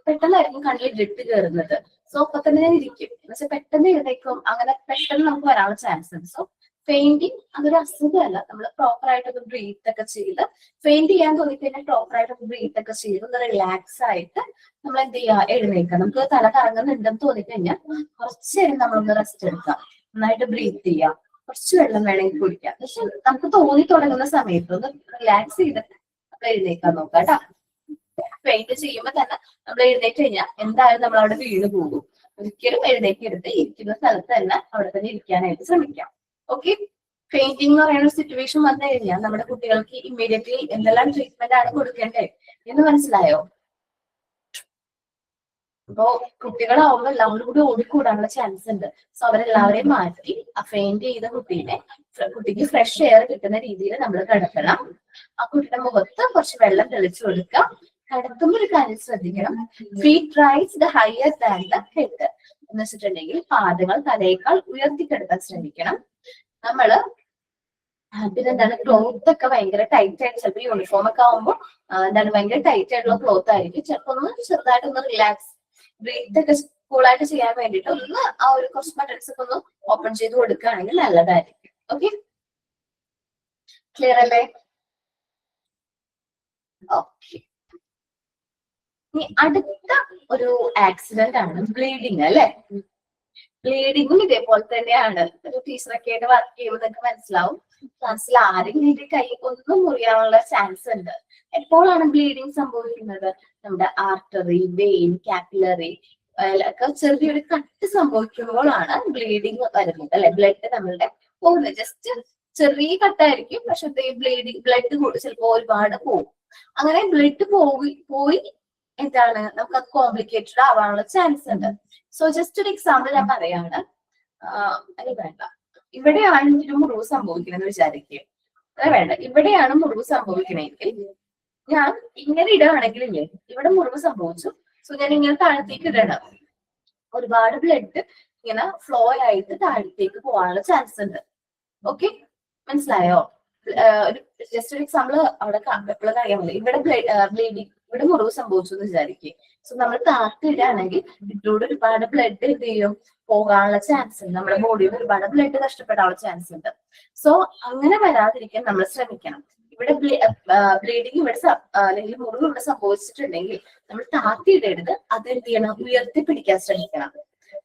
പെട്ടെന്നായിരിക്കും കണ്ണിൽ ബ്ലഡ് കയറുന്നത്. സോ അപ്പൊ തന്നെ ഞാൻ ഇരിക്കും, പക്ഷെ പെട്ടെന്ന് എഴുന്നേക്കും, അങ്ങനെ പെട്ടെന്ന് നമുക്ക് വരാനുള്ള ചാൻസ് ഉണ്ട്. സോ ഫെയിന്റിങ് അതൊരു അസുഖമല്ല. നമ്മൾ പ്രോപ്പർ ആയിട്ടൊക്കെ ബ്രീത്ത് ഒക്കെ ചെയ്ത്, ഫെയിന്റ് ചെയ്യാൻ തോന്നിക്കഴിഞ്ഞാൽ പ്രോപ്പർ ആയിട്ടൊക്കെ ബ്രീത്ത് ഒക്കെ ചെയ്ത് ഒന്ന് റിലാക്സ് ആയിട്ട് നമ്മൾ എന്ത് ചെയ്യുക, എഴുന്നേക്കാം. നമുക്ക് തല കറങ്ങുന്നുണ്ടെന്ന് തോന്നിക്കഴിഞ്ഞാൽ കുറച്ചു നേരം നമ്മളൊന്ന് റെസ്റ്റ് എടുക്കാം, നന്നായിട്ട് ബ്രീത്ത് ചെയ്യാം, കുറച്ച് വെള്ളം വേണമെങ്കിൽ കുടിക്കാം. പക്ഷെ നമുക്ക് തോന്നി തുടങ്ങുന്ന സമയത്ത് ഒന്ന് റിലാക്സ് ചെയ്തിട്ട് നമ്മൾ എഴുന്നേക്കാൻ നോക്കാം കേട്ടോ. പെയിന്റ് ചെയ്യുമ്പോൾ തന്നെ നമ്മൾ എഴുന്നേറ്റ് കഴിഞ്ഞാൽ എന്തായാലും നമ്മൾ അവിടെ വീണ് പോകും. ഒരിക്കലും എഴുന്നേക്കരുത്, ഇരിക്കുന്ന സ്ഥലത്ത് തന്നെ അവിടെ തന്നെ ഇരിക്കാനായിട്ട് ശ്രമിക്കാം. ഓക്കെ, പെയിന്റിംഗ് എന്ന് പറയുന്ന സിറ്റുവേഷൻ വന്നു കഴിഞ്ഞാൽ നമ്മുടെ കുട്ടികൾക്ക് ഇമ്മീഡിയറ്റ്ലി എന്തെല്ലാം ട്രീറ്റ്മെന്റ് ആണ് കൊടുക്കേണ്ടത് എന്ന് മനസ്സിലായോ? അപ്പോ കുട്ടികളാവുമ്പോൾ എല്ലാവരും കൂടി ഓടിക്കൂടാനുള്ള ചാൻസ് ഉണ്ട്. സോ അവരെല്ലാവരെയും മാറ്റി ആ ഫെയിന്റ് ചെയ്ത കുട്ടിക്ക് ഫ്രഷ് എയർ കിട്ടുന്ന രീതിയിൽ നമ്മൾ കിടത്തണം. ആ കുട്ടിയുടെ മുഖത്ത് കുറച്ച് വെള്ളം തെളിച്ചു കൊടുക്കാം. കിടത്തുമ്പോൾ ഒരു കാര്യം ശ്രദ്ധിക്കണം, feet raised higher than the head എന്ന് വെച്ചിട്ടുണ്ടെങ്കിൽ പാദങ്ങൾ തലയേക്കാൾ ഉയർത്തിക്കെടുക്കാൻ ശ്രമിക്കണം. നമ്മള് പിന്നെന്താണ്, ക്ലോത്ത് ഒക്കെ ഭയങ്കര ടൈറ്റ് ആയിട്ട്, ചിലപ്പോൾ യൂണിഫോം ഒക്കെ ആവുമ്പോൾ എന്താണ് ഭയങ്കര ടൈറ്റ് ആയിട്ടുള്ള ക്ലോത്ത് ആയിരിക്കും. ചിലപ്പോൾ ഒന്ന് ചെറുതായിട്ടൊന്ന് റിലാക്സ് ബ്രീത്ത് ഒക്കെ കൂളായിട്ട് ചെയ്യാൻ വേണ്ടിയിട്ട് ഒന്ന് ആ ഒരു കുറച്ച് ബട്ടൺസ് ഒക്കെ ഒന്ന് ഓപ്പൺ ചെയ്ത് കൊടുക്കുകയാണെങ്കിൽ നല്ലതായിരിക്കും. ഓക്കെ, ക്ലിയർ അല്ലേ? ഓക്കെ, ഇനി അടുത്ത ഒരു ആക്സിഡന്റ് ആണ് ബ്ലീഡിങ് അല്ലെ. ബ്ലീഡിങ്ങും ഇതേപോലെ തന്നെയാണ്. ഒരു ടീച്ചറൊക്കെ ആയിട്ട് വർക്ക് ചെയ്യുമ്പോൾ നിങ്ങൾക്ക് മനസ്സിലാവും. ക്ലാസ്സിൽ ആരെങ്കിലും കൈ ഒന്നും മുറിയാനുള്ള ചാൻസ് ഉണ്ട്. എപ്പോഴാണ് ബ്ലീഡിങ് സംഭവിക്കുന്നത്? നമ്മുടെ ആർട്ടറി, വെയിൻ, കാപ്പിലറി ഒക്കെ ചെറിയൊരു കട്ട് സംഭവിക്കുമ്പോഴാണ് ബ്ലീഡിങ് വരുന്നത് അല്ലെ. ബ്ലഡ് നമ്മളുടെ പോകുന്നത് ജസ്റ്റ് ചെറിയ കട്ടായിരിക്കും, പക്ഷെ ബ്ലഡ് ചിലപ്പോൾ ഒരുപാട് പോകും. അങ്ങനെ ബ്ലഡ് പോയി എന്താണ് നമുക്കത് കോംപ്ലിക്കേറ്റഡ് ആവാനുള്ള ചാൻസ് ഉണ്ട്. സോ ജസ്റ്റ് ഒരു എക്സാമ്പിൾ ഞാൻ പറയാണ്. അത് വേണ്ട, ഇവിടെയാണ് ഒരു മുറിവ് സംഭവിക്കണമെന്ന് വിചാരിക്കുക. അത് വേണ്ട, ഇവിടെയാണ് മുറിവ് സംഭവിക്കണമെങ്കിൽ ഞാൻ ഇങ്ങനെ ഇടുകയാണെങ്കിൽ ഇല്ലേ, ഇവിടെ മുറിവ് സംഭവിച്ചു. സോ ഞാൻ ഇങ്ങനെ താഴത്തേക്ക് ഇടണം. ഒരുപാട് ബ്ലഡ് ഇങ്ങനെ ഫ്ലോ ആയിട്ട് താഴത്തേക്ക് പോകാനുള്ള ചാൻസ് ഉണ്ട്. ഓക്കെ, മനസ്സിലായോ? ജസ്റ്റ് ഒരു എക്സാമ്പിൾ അവിടെ എപ്പോഴും അറിയാൻ മതി. ഇവിടെ ബ്ലീഡിങ്, ഇവിടെ മുറിവ് സംഭവിച്ചു എന്ന് വിചാരിക്കുക. സോ നമ്മൾ താത്തിടുകയാണെങ്കിൽ ഇതിലൂടെ ഒരുപാട് ബ്ലഡ് എന്ത് ചെയ്യും, പോകാനുള്ള ചാൻസ് ഉണ്ട്. നമ്മുടെ ബോഡിയിൽ ഒരുപാട് ബ്ലഡ് നഷ്ടപ്പെടാനുള്ള ചാൻസ് ഉണ്ട്. സോ അങ്ങനെ വരാതിരിക്കാൻ നമ്മൾ ശ്രമിക്കണം. ഇവിടെ ബ്ലീഡിങ് ഇവിടെ അല്ലെങ്കിൽ മുറിവ് ഇവിടെ സംഭവിച്ചിട്ടുണ്ടെങ്കിൽ നമ്മൾ താത്തിയിടരുത്. അത് എന്ത് ചെയ്യണം, ഉയർത്തിപ്പിടിക്കാൻ ശ്രമിക്കണം.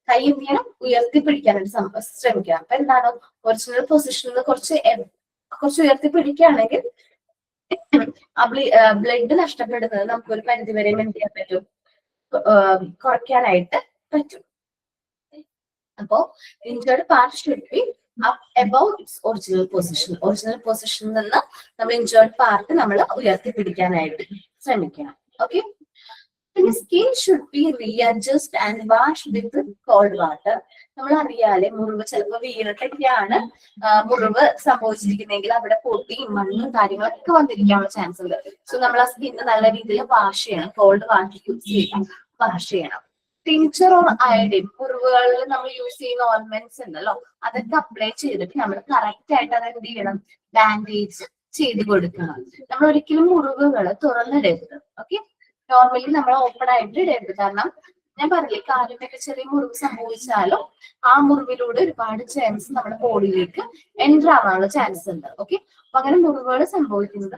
കൈ എന്ത് ചെയ്യണം, ഉയർത്തിപ്പിടിക്കാനായിട്ട് ശ്രമിക്കണം. അപ്പൊ എന്താണ്, ഒറിജിനൽ പൊസിഷനിൽ കുറച്ച് ഉയർത്തിപ്പിടിക്കുകയാണെങ്കിൽ ആ ബ്ലഡ് നഷ്ടപ്പെടുന്നത് നമുക്ക് ഒരു പരിധി വരെ എന്ത് ചെയ്യാൻ പറ്റും, കുറയ്ക്കാനായിട്ട് പറ്റും. അപ്പോ injured part should be up above its original position. Original പൊസിഷനിൽ നിന്ന് നമ്മൾ ഇൻജേർഡ് പാർട്ട് നമ്മൾ ഉയർത്തിപ്പിടിക്കാനായിട്ട് ശ്രമിക്കണം. ഓക്കെ, പിന്നെ skin should be readjust and wash with cold water. നമ്മൾ അറിയാലേ, മുറിവ് ചിലപ്പോൾ വീണിട്ടൊക്കെയാണ് മുറിവ് സംഭവിച്ചിരിക്കുന്നെങ്കിൽ അവിടെ പൊടിയും മണ്ണും കാര്യങ്ങളൊക്കെ വന്നിരിക്കാനുള്ള ചാൻസ് ഉണ്ട്. സോ നമ്മൾ ആ സ്കിന്ന് നല്ല രീതിയിൽ വാഷ് ചെയ്യണം. കോൾഡ് വാട്ടർ യൂസ് ചെയ്യണം, വാഷ് ചെയ്യണം. ടിഞ്ചർ ഓർ അയഡിൻ, മുറിവുകളിൽ നമ്മൾ യൂസ് ചെയ്യുന്ന ഓയിന്റ്മെന്റ്സ് ഉണ്ടല്ലോ, അതൊക്കെ അപ്ലൈ ചെയ്തിട്ട് നമ്മൾ കറക്റ്റ് ആയിട്ട് അത് എന്ത് ചെയ്യണം, ബാൻഡേജ് ചെയ്ത് കൊടുക്കണം. നമ്മൾ ഒരിക്കലും മുറിവുകൾ തുറന്നിടരുത്. ഓക്കെ, നോർമലി നമ്മൾ ഓപ്പൺ ആയിട്ട് ഇടരുത്. കാരണം ഞാൻ പറഞ്ഞില്ലേ, കാലിനൊക്കെ ചെറിയ മുറിവ് സംഭവിച്ചാലും ആ മുറിവിലൂടെ ഒരുപാട് ചാൻസ് നമ്മുടെ ബോഡിയിലേക്ക് എൻ്റർ ആവാനുള്ള ചാൻസ് ഉണ്ട്. ഓക്കെ, അപ്പൊ അങ്ങനെ മുറിവുകൾ സംഭവിക്കുന്നത്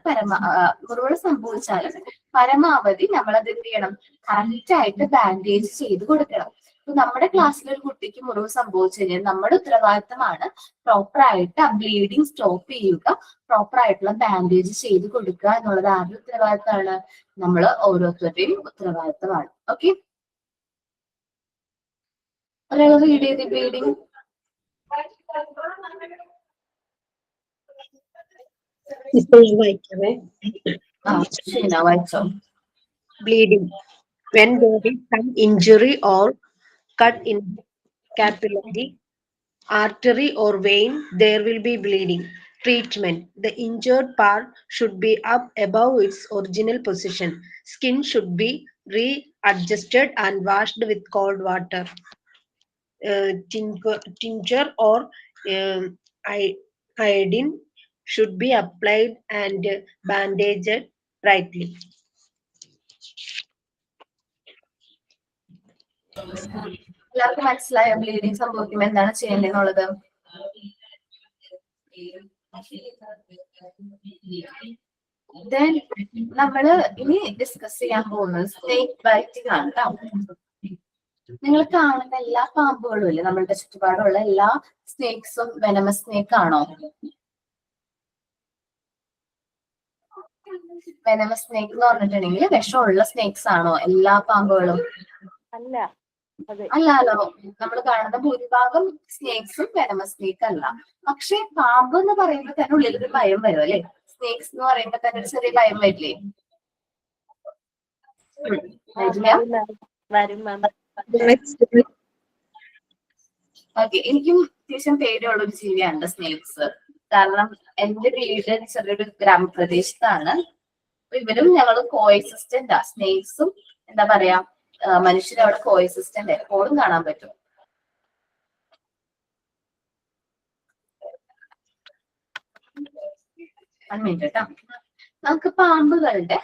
മുറിവുകൾ സംഭവിച്ചാലും പരമാവധി നമ്മൾ അത് എന്ത് ചെയ്യണം, കറക്റ്റ് ആയിട്ട് ബാൻഡേജ് ചെയ്ത് കൊടുക്കണം. അപ്പൊ നമ്മുടെ ക്ലാസ്സിൽ ഒരു കുട്ടിക്ക് മുറിവ് സംഭവിച്ചു കഴിഞ്ഞാൽ നമ്മുടെ ഉത്തരവാദിത്തമാണ് പ്രോപ്പർ ആയിട്ട് ആ ബ്ലീഡിങ് സ്റ്റോപ്പ് ചെയ്യുക, പ്രോപ്പർ ആയിട്ടുള്ള ബാൻഡേജ് ചെയ്ത് കൊടുക്കുക എന്നുള്ളത് ആരുടെ ഉത്തരവാദിത്തമാണ്? നമ്മൾ ഓരോരുത്തരുടെയും ഉത്തരവാദിത്തമാണ്. ഓക്കെ, ഒരാൾ റീഡ് ചെയ്ത് ബ്ലീഡിങ്. വായിച്ചോ. Bleeding. When there is some injury or cut in capillary, artery or vein, there will be bleeding. Treatment. The injured part should be up above its original position. Skin should be readjusted and washed with cold water. Tincture or iodine should be applied and bandaged tightly. എല്ലാവർക്കും മനസ്സിലായോ bleeding സംഭവിക്കുമ്പോൾ എന്താണ് ചെയ്യേണ്ടതെന്നുള്ളത്? Then നമ്മള് ഇനി discuss ചെയ്യാൻ പോകുന്നത് snake biting ആണ് കേട്ടോ. നിങ്ങൾ കാണുന്ന എല്ലാ പാമ്പുകളും ഇല്ലേ, നമ്മളുടെ ചുറ്റുപാടുള്ള എല്ലാ സ്നേക്സും വെനമസ് സ്നേക്ക് ആണോ? വെനമസ് സ്നേക്ക് എന്ന് പറഞ്ഞിട്ടുണ്ടെങ്കിൽ വിഷമുള്ള സ്നേക്സ് ആണോ എല്ലാ പാമ്പുകളും? അല്ലല്ലോ, നമ്മൾ കാണുന്ന ഭൂരിഭാഗം സ്നേക്സും വെനമസ് സ്നേക്ക് അല്ല. പക്ഷെ പാമ്പ് എന്ന് പറയുമ്പോൾ തന്നെ ഉള്ളിലൊരു ഭയം വരും അല്ലെ. സ്നേക്സ് എന്ന് പറയുമ്പോൾ തന്നെ ഒരു ചെറിയ ഭയം വരില്ലേ? ഓക്കെ, എനിക്കും അത്യാവശ്യം പേടിയുള്ള ഒരു ജീവിയാണ് സ്നേക്സ്. കാരണം എന്റെ വീട് ചെറിയൊരു ഗ്രാമപ്രദേശത്താണ്. ഇവരും ഞങ്ങളും കോഎക്സിസ്റ്റന്റ്. സ്നേക്സും എന്താ പറയാ, മനുഷ്യരെ അവിടെ കോഎക്സിസ്റ്റന്റ് എപ്പോഴും കാണാൻ പറ്റും. കേട്ടോ, നമുക്ക് പാമ്പുകളുടെ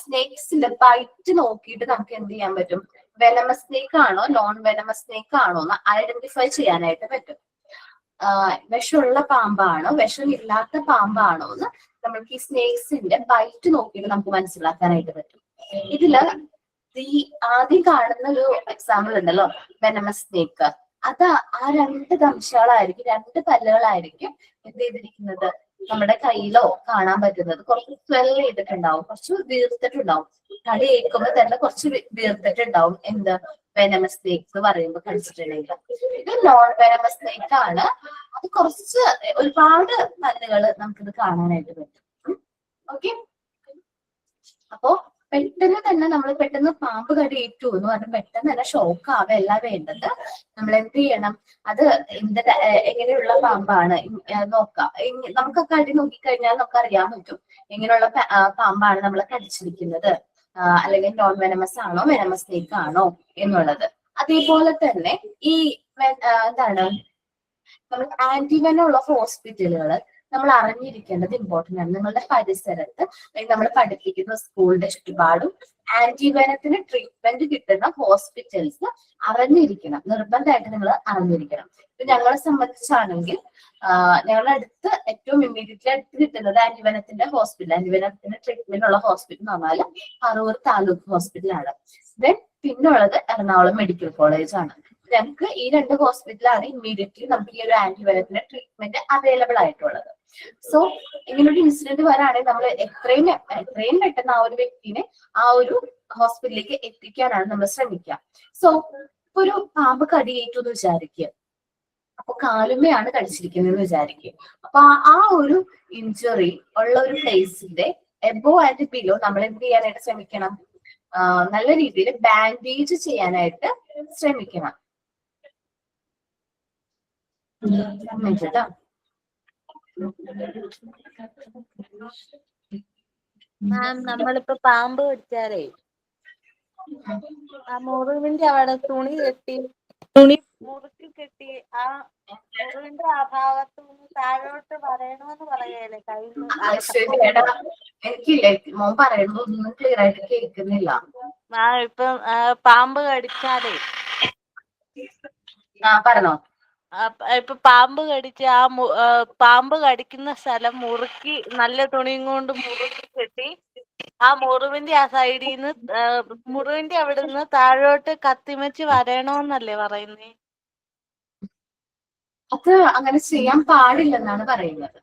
സ്നേക്സിന്റെ ബൈറ്റ് നോക്കിയിട്ട് നമുക്ക് എന്ത് ചെയ്യാൻ പറ്റും, വെനമസ് സ്നേക്ക് ആണോ നോൺ വെനമസ് സ്നേക്ക് ആണോ എന്ന് ഐഡന്റിഫൈ ചെയ്യാനായിട്ട് പറ്റും. വിഷമുള്ള പാമ്പാണോ വിഷമില്ലാത്ത പാമ്പാണോ എന്ന് നമുക്ക് ഈ സ്നേക്സിന്റെ ബൈറ്റ് നോക്കിയിട്ട് നമുക്ക് മനസ്സിലാക്കാനായിട്ട് പറ്റും. ഇതില് ഈ ആദ്യം കാണുന്ന ഒരു എക്സാമ്പിൾ ഉണ്ടല്ലോ, വെനമസ് സ്നേക്ക്. അത് ആ രണ്ട് ദംശകളായിരിക്കും, രണ്ട് പല്ലുകളായിരിക്കും എന്ത് ചെയ്തിരിക്കുന്നത്, നമ്മുടെ കയ്യിലോ കാണാൻ പറ്റുന്നത്. കുറച്ച് സ്വെൽ ചെയ്തിട്ടുണ്ടാവും, കുറച്ച് വീർത്തിട്ടുണ്ടാവും. കളി ഏൽക്കുമ്പോ തന്നെ കുറച്ച് വീർത്തിട്ടുണ്ടാവും. എന്ത് വെനമസ് സ്നേക്ക് എന്ന് പറയുമ്പോൾ കടിച്ചിട്ടുണ്ടെങ്കിൽ. ഇത് നോൺ വെനമസ് സ്നേക്ക് ആണ്. അത് കുറച്ച് ഒരുപാട് പല്ലുകൾ നമുക്കിത് കാണാനായിട്ട് പറ്റും. ഓക്കെ, അപ്പോ പെട്ടെന്ന് തന്നെ നമ്മൾ പെട്ടെന്ന് പാമ്പ് കടിയേറ്റു എന്ന് പറഞ്ഞാൽ പെട്ടെന്ന് തന്നെ ഷോക്ക് ആവല്ല വേണ്ടത്. നമ്മൾ എന്ത് ചെയ്യണം, അത് എങ്ങനെയുള്ള പാമ്പാണ് നോക്കാം. നമുക്ക് കടി നോക്കിക്കഴിഞ്ഞാൽ നമുക്ക് അറിയാൻ പറ്റും എങ്ങനെയുള്ള പാമ്പാണ് നമ്മളെ കടിച്ചിരിക്കുന്നത്, അല്ലെങ്കിൽ നോൺ വെനമസ് ആണോ വെനമസ് സ്നേക്ക് ആണോ എന്നുള്ളത്. അതേപോലെ തന്നെ ഈ എന്താണ് നമ്മൾ ആന്റിവെനുള്ള ഹോസ്പിറ്റലുകൾ നമ്മൾ അറിഞ്ഞിരിക്കേണ്ടത് ഇമ്പോർട്ടന്റ് ആണ്. നിങ്ങളുടെ പരിസരത്ത് നമ്മൾ പഠിപ്പിക്കുന്ന സ്കൂളിന്റെ ചുറ്റുപാടും ആന്റിവെനത്തിന് ട്രീറ്റ്മെന്റ് കിട്ടുന്ന ഹോസ്പിറ്റൽസ് അറിഞ്ഞിരിക്കണം, നിർബന്ധമായിട്ട് നിങ്ങൾ അറിഞ്ഞിരിക്കണം. ഇപ്പൊ ഞങ്ങളെ സംബന്ധിച്ചാണെങ്കിൽ ഞങ്ങളുടെ അടുത്ത് ഏറ്റവും ഇമ്മീഡിയറ്റ്ലി അടുത്ത് കിട്ടുന്നത് ആന്റിവെനത്തിന്റെ ഹോസ്പിറ്റൽ, ആന്റിവെനത്തിന് ട്രീറ്റ്മെന്റ് ഉള്ള ഹോസ്പിറ്റൽ എന്ന് പറഞ്ഞാൽ പറവൂർ താലൂക്ക് ഹോസ്പിറ്റലാണ്. ദെൻ പിന്നുള്ളത് എറണാകുളം മെഡിക്കൽ കോളേജ് ആണ്. ഞങ്ങൾക്ക് ഈ രണ്ട് ഹോസ്പിറ്റലാണ് ഇമ്മീഡിയറ്റ്ലി നമുക്ക് ഈ ഒരു ആന്റിവെനത്തിന്റെ ട്രീറ്റ്മെന്റ് അവൈലബിൾ ആയിട്ടുള്ളത്. സോ ഇങ്ങനൊരു ഇൻസിഡന്റ് വരാണെങ്കിൽ നമ്മൾ എത്രയും പെട്ടെന്ന് ആ ഒരു വ്യക്തിനെ ആ ഒരു ഹോസ്പിറ്റലിലേക്ക് എത്തിക്കാനാണ് നമ്മൾ ശ്രമിക്കുക. സോ ഇപ്പൊ ഒരു പാമ്പ് കടിയേറ്റു എന്ന് വിചാരിക്കുക, അപ്പൊ കാലുമ്മയാണ് കടിച്ചിരിക്കുന്നതെന്ന് വിചാരിക്കുക. അപ്പൊ ആ ഒരു ഇഞ്ചുറി ഉള്ള ഒരു പ്ലേസിന്റെ എബോ ആൻഡ് ബിലോ നമ്മൾ എന്ത് ചെയ്യാനായിട്ട് ശ്രമിക്കണം, നല്ല രീതിയിൽ ബാൻഡേജ് ചെയ്യാനായിട്ട് ശ്രമിക്കണം. കേട്ടോ, മാം നമ്മളിപ്പോ പാമ്പ് കടിച്ചാലേ ആ മുറിവിന്റെ അവിടെ തുണി മുറുക്കി കെട്ടി ആ മുറിവിന്റെ ആ ഭാഗത്ത് നിന്ന് താഴോട്ട് പറയണമെന്ന് പറയല്ലേ ശരിയടാ, എനിക്കില്ലേ മോൻ പറയുന്നതൊന്നും ക്ലിയർ ആയിട്ട് കേൾക്കുന്നില്ല. മാം ഇപ്പം പാമ്പ് കടിച്ചാലേ പറഞ്ഞോ. ഇപ്പൊ പാമ്പ് കടിച്ച് ആ പാമ്പ് കടിക്കുന്ന സ്ഥലം മുറുക്കി നല്ല തുണിയും കൊണ്ട് മുറുക്കി കെട്ടി ആ മുറിവിന്റെ ആ സൈഡിൽ നിന്ന് മുറിവിന്റെ അവിടെ നിന്ന് താഴോട്ട് കത്തിമച്ച് വരണമെന്നല്ലേ പറയുന്നേ? അത് അങ്ങനെ ചെയ്യാൻ പാടില്ലെന്നാണ് പറയുന്നത്.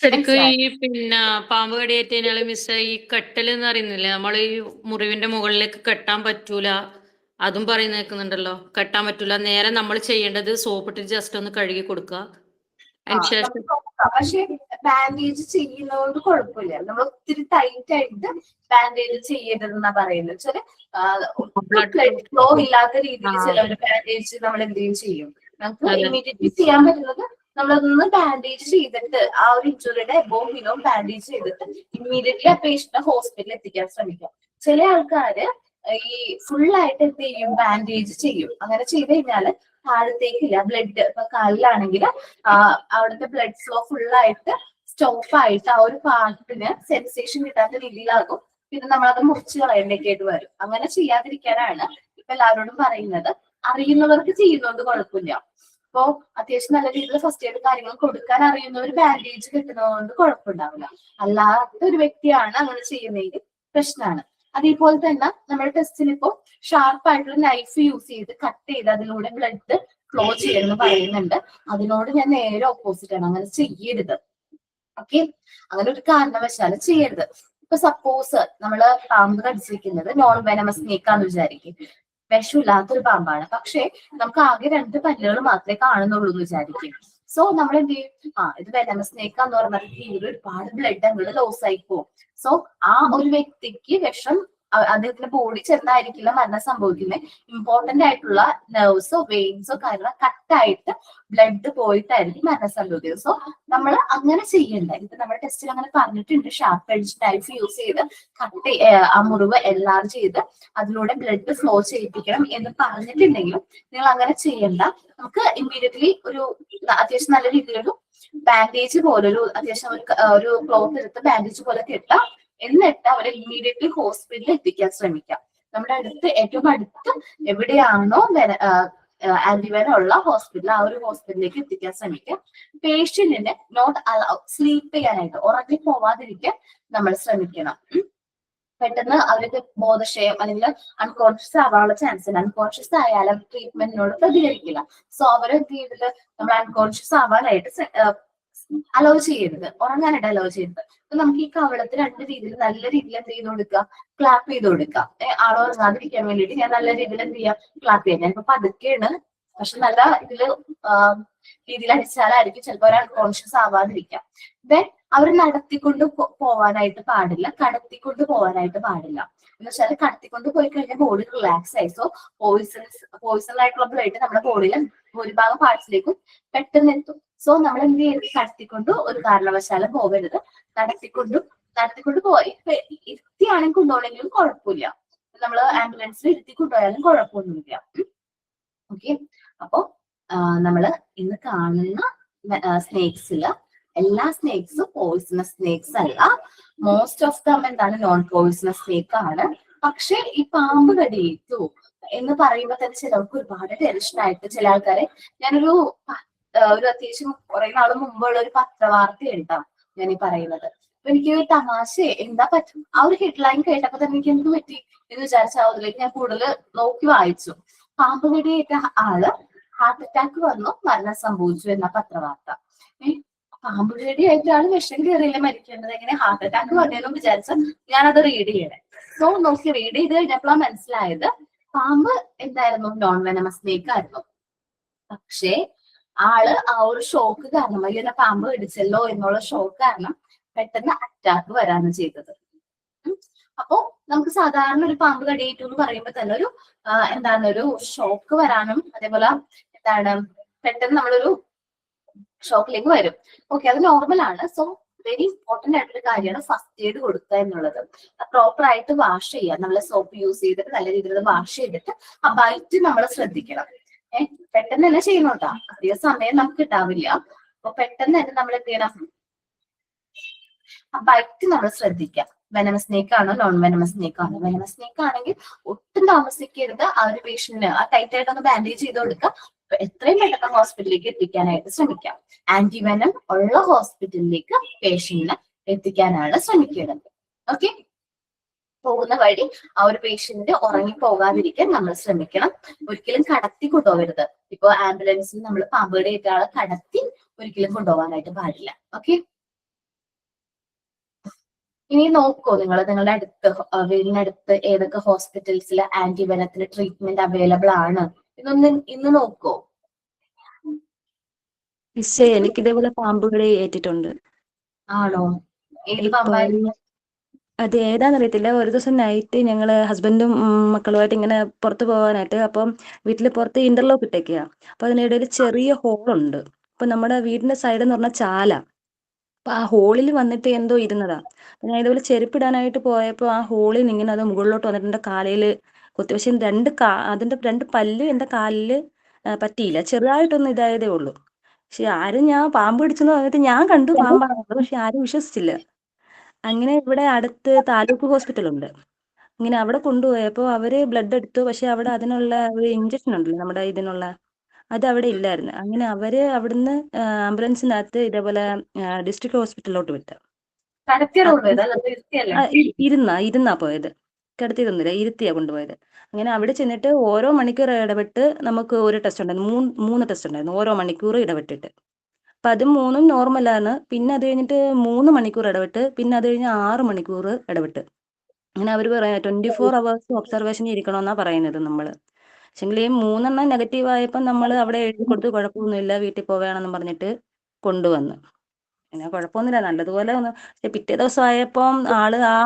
ശരിക്കും ഈ പിന്നെ പാമ്പ് കടിയേറ്റതിനാല് മിസ് ഈ കെട്ടല് എന്ന് പറയുന്നില്ലേ, നമ്മൾ ഈ മുറിവിന്റെ മുകളിലേക്ക് കെട്ടാൻ പറ്റൂല, അതും പറയുന്ന കേൾക്കുന്നുണ്ടല്ലോ. കെട്ടാൻ പറ്റൂല, നേരെ നമ്മൾ ചെയ്യേണ്ടത് സോപ്പിട്ട് ജസ്റ്റ് ഒന്ന് കഴുകി കൊടുക്കുക. അതിനുശേഷം പക്ഷെ ബാൻഡേജ് ചെയ്യുന്നതുകൊണ്ട് കുഴപ്പമില്ല. നമ്മൾ ഒത്തിരി ടൈറ്റ് ആയിട്ട് ബാൻഡേജ് ചെയ്യരുതെന്നാ പറയുന്നത്. വെച്ചാല് ബ്ലഡ് ഫ്ലോ ഇല്ലാത്ത രീതിയിൽ ചിലവര് ബാൻഡേജ് നമ്മൾ എന്തെങ്കിലും ചെയ്യും. നമുക്ക് ഇമ്മീഡിയറ്റ്ലി ചെയ്യാൻ പറ്റുന്നത് നമ്മളതൊന്ന് ബാൻഡേജ് ചെയ്തിട്ട് ആ ഒരു ഇഞ്ചുറിയുടെ എബോവ് ബിലോ ബാൻഡേജ് ചെയ്തിട്ട് ഇമ്മീഡിയറ്റ്ലി ആ പേഷ്യന്റിനെ ഹോസ്പിറ്റലിൽ എത്തിക്കാൻ ശ്രമിക്കാം. ചില ആൾക്കാര് ഈ ഫുള്ളായിട്ട് എന്ത് ചെയ്യും, ബാൻഡേജ് ചെയ്യും. അങ്ങനെ ചെയ്ത് കഴിഞ്ഞാല് താഴത്തേക്കില്ല ബ്ലഡ്. ഇപ്പൊ കാലിലാണെങ്കിൽ അവിടുത്തെ ബ്ലഡ് ഫ്ലോ ഫുള്ളായിട്ട് സ്റ്റോപ്പ് ആയിട്ട് ആ ഒരു പാർട്ടിന് സെൻസേഷൻ കിട്ടാത്ത രീതിയിലാകും. പിന്നെ നമ്മളത് മുറിച്ച് കളയേണ്ടേക്കായിട്ട് വരും. അങ്ങനെ ചെയ്യാതിരിക്കാനാണ് ഇപ്പൊ എല്ലാവരോടും പറയുന്നത്. അറിയുന്നവർക്ക് ചെയ്യുന്നതുകൊണ്ട് കുഴപ്പമില്ല. അപ്പോ അത്യാവശ്യം നല്ല രീതിയിൽ ഫസ്റ്റ് എയ്ഡ് കാര്യങ്ങൾ കൊടുക്കാൻ അറിയുന്നവർ ബാൻഡേജ് കിട്ടുന്നതുകൊണ്ട് കുഴപ്പമുണ്ടാവില്ല. അല്ലാത്ത ഒരു വ്യക്തിയാണ് അങ്ങനെ ചെയ്യുന്നതിൽ പ്രശ്നമാണ്. അതേപോലെ തന്നെ നമ്മുടെ ടെസ്റ്റിൽ ഇപ്പോ ഷാർപ്പായിട്ടുള്ള നൈഫ് യൂസ് ചെയ്ത് കട്ട് ചെയ്ത് അതിലൂടെ ബ്ലഡ് ഫ്ലോ ചെയ്യണമെന്ന് പറയുന്നുണ്ട്. അതിനോട് ഞാൻ നേരെ ഓപ്പോസിറ്റ് ആണ്, അങ്ങനെ ചെയ്യരുത്. ഓക്കെ, അങ്ങനെ ഒരു കാരണവശാലും ചെയ്യരുത്. ഇപ്പൊ സപ്പോസ് നമ്മള് പാമ്പ് കടിച്ചിരിക്കുന്നത് നോൺ വെനമസ് സ്നേക്കാന്ന് വിചാരിക്കും, വിഷമില്ലാത്തൊരു പാമ്പാണ്. പക്ഷെ നമുക്ക് ആകെ 2 പല്ലുകൾ മാത്രമേ കാണുന്നുള്ളൂ എന്ന് വിചാരിക്കും. സോ നമ്മൾ എന്ത് ചെയ്യും, ഇത് വെനമസ് സ്നേക്കാന്ന് പറഞ്ഞാൽ ഒരുപാട് ബ്ലഡ് അങ്ങോട്ട് ലോസ് ആയി പോകും. സോ ആ ഒരു വ്യക്തിക്ക് വിഷം അദ്ദേഹത്തിന്റെ ബോഡി ചെന്നായിരിക്കില്ല മരണം സംഭവിക്കുന്നത്. ഇമ്പോർട്ടന്റ് ആയിട്ടുള്ള നെർവ്സോ വെയിൻസോ കാര്യങ്ങളോ കട്ടായിട്ട് ബ്ലഡ് പോയിട്ടായിരിക്കും മരണം സംഭവിക്കുന്നത്. സോ നമ്മൾ അങ്ങനെ ചെയ്യണ്ട. ഇത് നമ്മുടെ ടെസ്റ്റിൽ അങ്ങനെ പറഞ്ഞിട്ടുണ്ട്, ഷാർപ്പ് എഡ്ജ് നൈഫ് യൂസ് ചെയ്ത് കട്ട് ആ മുറിവ് എൻലാർജ് ചെയ്ത് അതിലൂടെ ബ്ലഡ് ഫ്ലോ ചെയ്യിപ്പിക്കണം എന്ന് പറഞ്ഞിട്ടുണ്ടെങ്കിലും നിങ്ങൾ അങ്ങനെ ചെയ്യണ്ട. നമുക്ക് ഇമ്മീഡിയറ്റ്ലി ഒരു അത്യാവശ്യം നല്ല രീതിയിലൊരു ബാൻഡേജ് പോലൊരു അത്യാവശ്യം ഒരു ക്ലോത്ത് എടുത്ത് ബാൻഡേജ് പോലെ കെട്ടാം. എന്നിട്ട് അവരെ ഇമ്മീഡിയറ്റ്ലി ഹോസ്പിറ്റലിൽ എത്തിക്കാൻ ശ്രമിക്കാം. നമ്മുടെ അടുത്ത് ഏറ്റവും അടുത്ത് എവിടെയാണോ ആന്റിവെനം ഉള്ള ഹോസ്പിറ്റൽ ആ ഒരു ഹോസ്പിറ്റലിലേക്ക് എത്തിക്കാൻ ശ്രമിക്കാം. പേഷ്യന്റിനെ നോട്ട് അലൗ സ്ലീപ്പ് ചെയ്യാനായിട്ട്, ഉറങ്ങി പോവാതിരിക്കാൻ നമ്മൾ ശ്രമിക്കണം. പെട്ടെന്ന് അവർക്ക് ബോധക്ഷയം അല്ലെങ്കിൽ അൺകോൺഷ്യസ് ആവാനുള്ള ചാൻസ് ഉണ്ട്. അൺകോൺഷ്യസ് ആയാലും ട്രീറ്റ്മെന്റിനോട് പ്രതികരിക്കില്ല. സോ അവരെ എന്ത് ചെയ്തിട്ട് നമ്മൾ അൺകോൺഷ്യസ് ആവാനായിട്ട് അലോ ചെയ്യരുത്, ഉറങ്ങാനായിട്ട് അലോ ചെയ്യരുത്. അപ്പൊ നമുക്ക് ഈ കവളത്ത് രണ്ട് രീതിയിൽ നല്ല രീതിയിൽ എന്ത് ചെയ്ത് കൊടുക്കുക, ക്ലാപ്പ് ചെയ്ത് കൊടുക്കുക. ആളോ ഉറങ്ങാതിരിക്കാൻ വേണ്ടിയിട്ട് ഞാൻ നല്ല രീതിയിൽ എന്ത് ചെയ്യാം, ക്ലാപ്പ് ചെയ്യാം. ഞാനിപ്പോ പതുക്കെയാണ്, പക്ഷെ നല്ല ഇതില് രീതിയിൽ അടിച്ചാലായിരിക്കും ചിലപ്പോൾ ഒരു അൺകോൺഷ്യസ് ആവാതിരിക്കാം. ദെൻ അവർ നടത്തിക്കൊണ്ട് പോവാനായിട്ട് പാടില്ല, കടത്തിക്കൊണ്ട് പോവാനായിട്ട് പാടില്ല. എന്ന് വെച്ചാൽ കടത്തിക്കൊണ്ട് പോയി കഴിഞ്ഞാൽ ബോഡി റിലാക്സ് ആയി. സോ പോയിസൺ ആയിട്ടുള്ള ബ്ലഡ് നമ്മുടെ ബോഡിയിലെ ഭൂരിഭാഗം പാർട്സിലേക്കും പെട്ടെന്ന് എത്തും. സോ നമ്മൾ എന്ത് ചെയ്യരുത്, കടത്തിക്കൊണ്ട് ഒരു കാരണവശാലും പോകരുത്. നടത്തിക്കൊണ്ട് പോയി ഇരുത്തിയാണെങ്കിൽ കൊണ്ടുപോകണമെങ്കിലും കുഴപ്പമില്ല. നമ്മൾ ആംബുലൻസിൽ ഇരുത്തി കൊണ്ടുപോയാലും കുഴപ്പമൊന്നുമില്ല. ഓക്കെ, അപ്പോ നമ്മള് ഇന്ന് കാണുന്ന സ്നേക്സില് എല്ലാ സ്നേക്സും പോയിസണസ് സ്നേക്സ് അല്ല. മോസ്റ്റ് ഓഫ് ദം എന്താണ്, നോൺ പോയിസണസ് സ്നേക്ക് ആണ്. പക്ഷെ ഈ പാമ്പ് കടിയേറ്റു എന്ന് പറയുമ്പോ തന്നെ ചിലർക്ക് ഒരുപാട് ടെൻഷൻ ആയിട്ട് ചില ആൾക്കാരെ ഞാനൊരു അത്യാവശ്യം കുറെ നാൾ മുമ്പുള്ള ഒരു പത്രവാർത്ത ഉണ്ടാവും ഞാൻ ഈ പറയുന്നത്. അപ്പൊ എനിക്ക് തമാശ എന്താ പറ്റും, ആ ഒരു ഹെഡ്ലൈൻ കേട്ടപ്പോ തന്നെ എനിക്ക് എന്ത് പറ്റി എന്ന് വിചാരിച്ച അതിലേക്ക് ഞാൻ കൂടുതൽ നോക്കി വായിച്ചു. പാമ്പ് കടിയേറ്റ ആള് ഹാർട്ട് അറ്റാക്ക് വന്നു, മരണം സംഭവിച്ചു എന്ന പത്രവാർത്ത. പാമ്പ് കടിയായിട്ട് ആള് വിഷം കയറിയില്ല മരിക്കേണ്ടത്, എങ്ങനെ ഹാർട്ട് അറ്റാക്ക് വന്നതെന്ന് വിചാരിച്ച ഞാനത് റീഡ് ചെയ്യണേ. സോ നോക്കി റീഡ് ചെയ്ത് കഴിഞ്ഞപ്പോഴാണ് മനസ്സിലായത് പാമ്പ് എന്തായിരുന്നു, നോൺ വെനമസ് സ്നേക്ക് ആയിരുന്നു. പക്ഷേ ആള് ആ ഒരു ഷോക്ക് കാരണം, അയ്യോ പാമ്പ് കടിച്ചല്ലോ എന്നുള്ള ഷോക്ക് കാരണം പെട്ടെന്ന് അറ്റാക്ക് വരാണ് ചെയ്തത്. അപ്പോ നമുക്ക് സാധാരണ ഒരു പാമ്പ് കടിയേറ്റു എന്ന് പറയുമ്പോൾ തന്നെ ഒരു എന്താണ്, ഒരു ഷോക്ക് വരാനും അതേപോലെ എന്താണ് പെട്ടെന്ന് നമ്മളൊരു ഷോക്കിലേക്ക് വരും. ഓക്കെ, അത് നോർമൽ ആണ്. സോ വെരി ഇമ്പോർട്ടന്റ് ആയിട്ടൊരു കാര്യമാണ് ഫസ്റ്റ് എയ്ഡ് കൊടുക്കുക എന്നുള്ളത്. പ്രോപ്പർ ആയിട്ട് വാഷ് ചെയ്യുക, നമ്മൾ സോപ്പ് യൂസ് ചെയ്തിട്ട് നല്ല രീതിയിൽ വാഷ് ചെയ്തിട്ട് ആ ബൈറ്റ് നമ്മൾ ശ്രദ്ധിക്കണം. പെട്ടെന്ന് തന്നെ ചെയ്യണോട്ടാ, അധികം സമയം നമുക്ക് ഉണ്ടാവില്ല. അപ്പൊ പെട്ടെന്ന് തന്നെ നമ്മൾ എന്ത് ചെയ്യണം, ആ ബൈറ്റ് നമ്മൾ ശ്രദ്ധിക്കാം. വെനമസ് സ്നേക്ക് ആണോ നോൺ വെനമസ് സ്നേക്ക് ആണോ. വെനമസ് സ്നേക്ക് ആണെങ്കിൽ ഒട്ടും താമസിക്കരുത്, ആ ഒരു പേഷ്യന്റിന് ആ ടൈറ്റ് ആയിട്ടൊന്ന് ബാൻഡേജ് ചെയ്ത് കൊടുക്കുക. എത്രയും പെട്ടെന്ന് ഹോസ്പിറ്റലിലേക്ക് എത്തിക്കാനായിട്ട് ശ്രമിക്കാം. ആന്റിവെനം ഉള്ള ഹോസ്പിറ്റലിലേക്ക് പേഷ്യന്റിനെ എത്തിക്കാനാണ് ശ്രമിക്കേണ്ടത്. ഓക്കെ, പോകുന്ന വഴി ആ ഒരു പേഷ്യന്റ് ഉറങ്ങി പോകാതിരിക്കാൻ നമ്മൾ ശ്രമിക്കണം. ഒരിക്കലും കടത്തി കൊണ്ടുപോകരുത്. ഇപ്പൊ ആംബുലൻസിൽ നമ്മൾ പാമ്പ് കടിയേറ്റ ആളെ കടത്തി ഒരിക്കലും കൊണ്ടുപോകാനായിട്ട് പാടില്ല. ഓക്കെ, ഇനി നോക്കൂ നിങ്ങളുടെ അടുത്ത് വീടിനടുത്ത് ഏതൊക്കെ ഹോസ്പിറ്റൽസിൽ ആന്റിവെനത്തിന് ട്രീറ്റ്മെന്റ് അവൈലബിൾ ആണ് ഇന്ന് നോക്കൂ. എനിക്ക് ഇതേപോലെ പാമ്പ് കടി ഏറ്റിട്ടുണ്ട്. ആണോ, ഏത് പാമ്പായിരുന്നു? അത് ഏതാന്നറിയത്തില്ല. ഒരു ദിവസം നൈറ്റ് ഞങ്ങള് ഹസ്ബൻഡും മക്കളുമായിട്ട് ഇങ്ങനെ പുറത്ത് പോകാനായിട്ട്, അപ്പം വീട്ടിൽ പുറത്ത് ഇന്റർലോക്ക് ഇട്ടേക്കുക. അപ്പൊ അതിനിടയിൽ ചെറിയ ഹോളുണ്ട്. അപ്പൊ നമ്മുടെ വീടിന്റെ സൈഡ് എന്ന് പറഞ്ഞാൽ ചാല. അപ്പൊ ആ ഹോളിൽ വന്നിട്ട് എന്തോ ഇരുന്നതാ. ഞാൻ ഇതുപോലെ ചെരുപ്പിടാനായിട്ട് പോയപ്പോ ആ ഹോളിൽ നിന്ന് ഇങ്ങനെ അത് മുകളിലോട്ട് വന്നിട്ട് എന്റെ കാലയില് കുത്തി. പക്ഷെ അതിന്റെ രണ്ട് പല്ല് എന്റെ കാലില് പറ്റിയില്ല, ചെറുതായിട്ടൊന്നും ഇതായതേ ഉള്ളൂ. പക്ഷെ ഞാൻ പാമ്പ് പിടിച്ചെന്ന് പറഞ്ഞിട്ട് ഞാൻ കണ്ടു പാമ്പാണുള്ളത്, പക്ഷെ ആരും വിശ്വസിച്ചില്ല. അങ്ങനെ ഇവിടെ അടുത്ത് താലൂക്ക് ഹോസ്പിറ്റലുണ്ട്. ഇങ്ങനെ അവിടെ കൊണ്ടുപോയപ്പോൾ അവര് ബ്ലഡ് എടുത്തു. പക്ഷെ അവിടെ അതിനുള്ള ഒരു ഇഞ്ചക്ഷൻ ഉണ്ടല്ലോ നമ്മുടെ ഇതിനുള്ള, അത് അവിടെ ഇല്ലായിരുന്നു. അങ്ങനെ അവര് അവിടുന്ന് ആംബുലൻസിനകത്ത് ഇതേപോലെ ഡിസ്ട്രിക്ട് ഹോസ്പിറ്റലിലോട്ട് വിട്ടു. ഇരുന്നാ പോയത്, കിടത്തിയതൊന്നുമില്ല, ഇരുത്തിയാ കൊണ്ടുപോയത്. അങ്ങനെ അവിടെ ചെന്നിട്ട് ഓരോ മണിക്കൂർ ഇടവിട്ട് നമുക്ക് ഒരു ടെസ്റ്റ് ഉണ്ടായിരുന്നു, 3 ടെസ്റ്റ് ഉണ്ടായിരുന്നു ഓരോ മണിക്കൂർ ഇടവിട്ടിട്ട്. അപ്പൊ അത് 3ഉം നോർമലാണ്. പിന്നെ അത് കഴിഞ്ഞിട്ട് 3 മണിക്കൂർ ഇടവിട്ട്, പിന്നെ അത് കഴിഞ്ഞ് 6 മണിക്കൂർ ഇടവിട്ട്. അങ്ങനെ അവർ പറയാം 24 hours ഒബ്സർവേഷൻ ഇരിക്കണമെന്നാ പറയുന്നത് നമ്മള്. പക്ഷെങ്കിൽ ഈ 3 നെഗറ്റീവ് ആയപ്പോൾ നമ്മൾ അവിടെ എഴുതി കൊടുത്ത് കുഴപ്പമൊന്നുമില്ല വീട്ടിൽ പോവുകയാണെന്ന് പറഞ്ഞിട്ട് കൊണ്ടുവന്നു. പിന്നെ കുഴപ്പമൊന്നുമില്ല, നല്ലതുപോലെ ഒന്ന്. പിറ്റേ ദിവസം ആയപ്പം ആള് ആ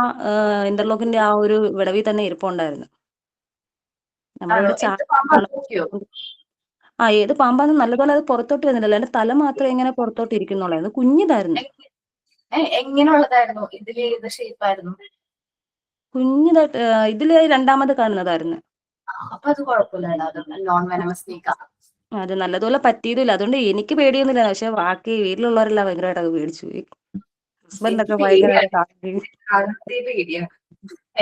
ഇന്റർലോക്കിന്റെ ആ ഒരു വിടവിൽ തന്നെ ഇരിപ്പുണ്ടായിരുന്നു. ഏത് പാമ്പാന്ന് നല്ലപോലെ അത് പുറത്തോട്ട് വരുന്നില്ല, അതിന്റെ തല മാത്രമേ ഇങ്ങനെ പുറത്തോട്ട് ഇരിക്കുന്നുള്ളായിരുന്നു, കുഞ്ഞിതായിരുന്നു. എങ്ങനെയുള്ളതായിരുന്നു? ഇതില് ഏത് ഷേപ്പായിരുന്നു? കുഞ്ഞിതായിട്ട് ഇതില് രണ്ടാമത് കാണുന്നതായിരുന്നു. അപ്പൊ അത് കുഴപ്പമില്ല, അത് നോൺ വെനമസ് സ്നേക്ക്. അത് നല്ലതുപോലെ പറ്റിയതില്ല, അതുകൊണ്ട് എനിക്ക് പേടിയൊന്നുമില്ല. പക്ഷെ ബാക്കി വീട്ടിലുള്ളവരെല്ലാം ഭയങ്കരമായിട്ട് അത് പേടിച്ചു പോയി. ഹസ്ബൻഡൊക്കെ ഭയങ്കരമായിട്ട് പേടിയാണ്.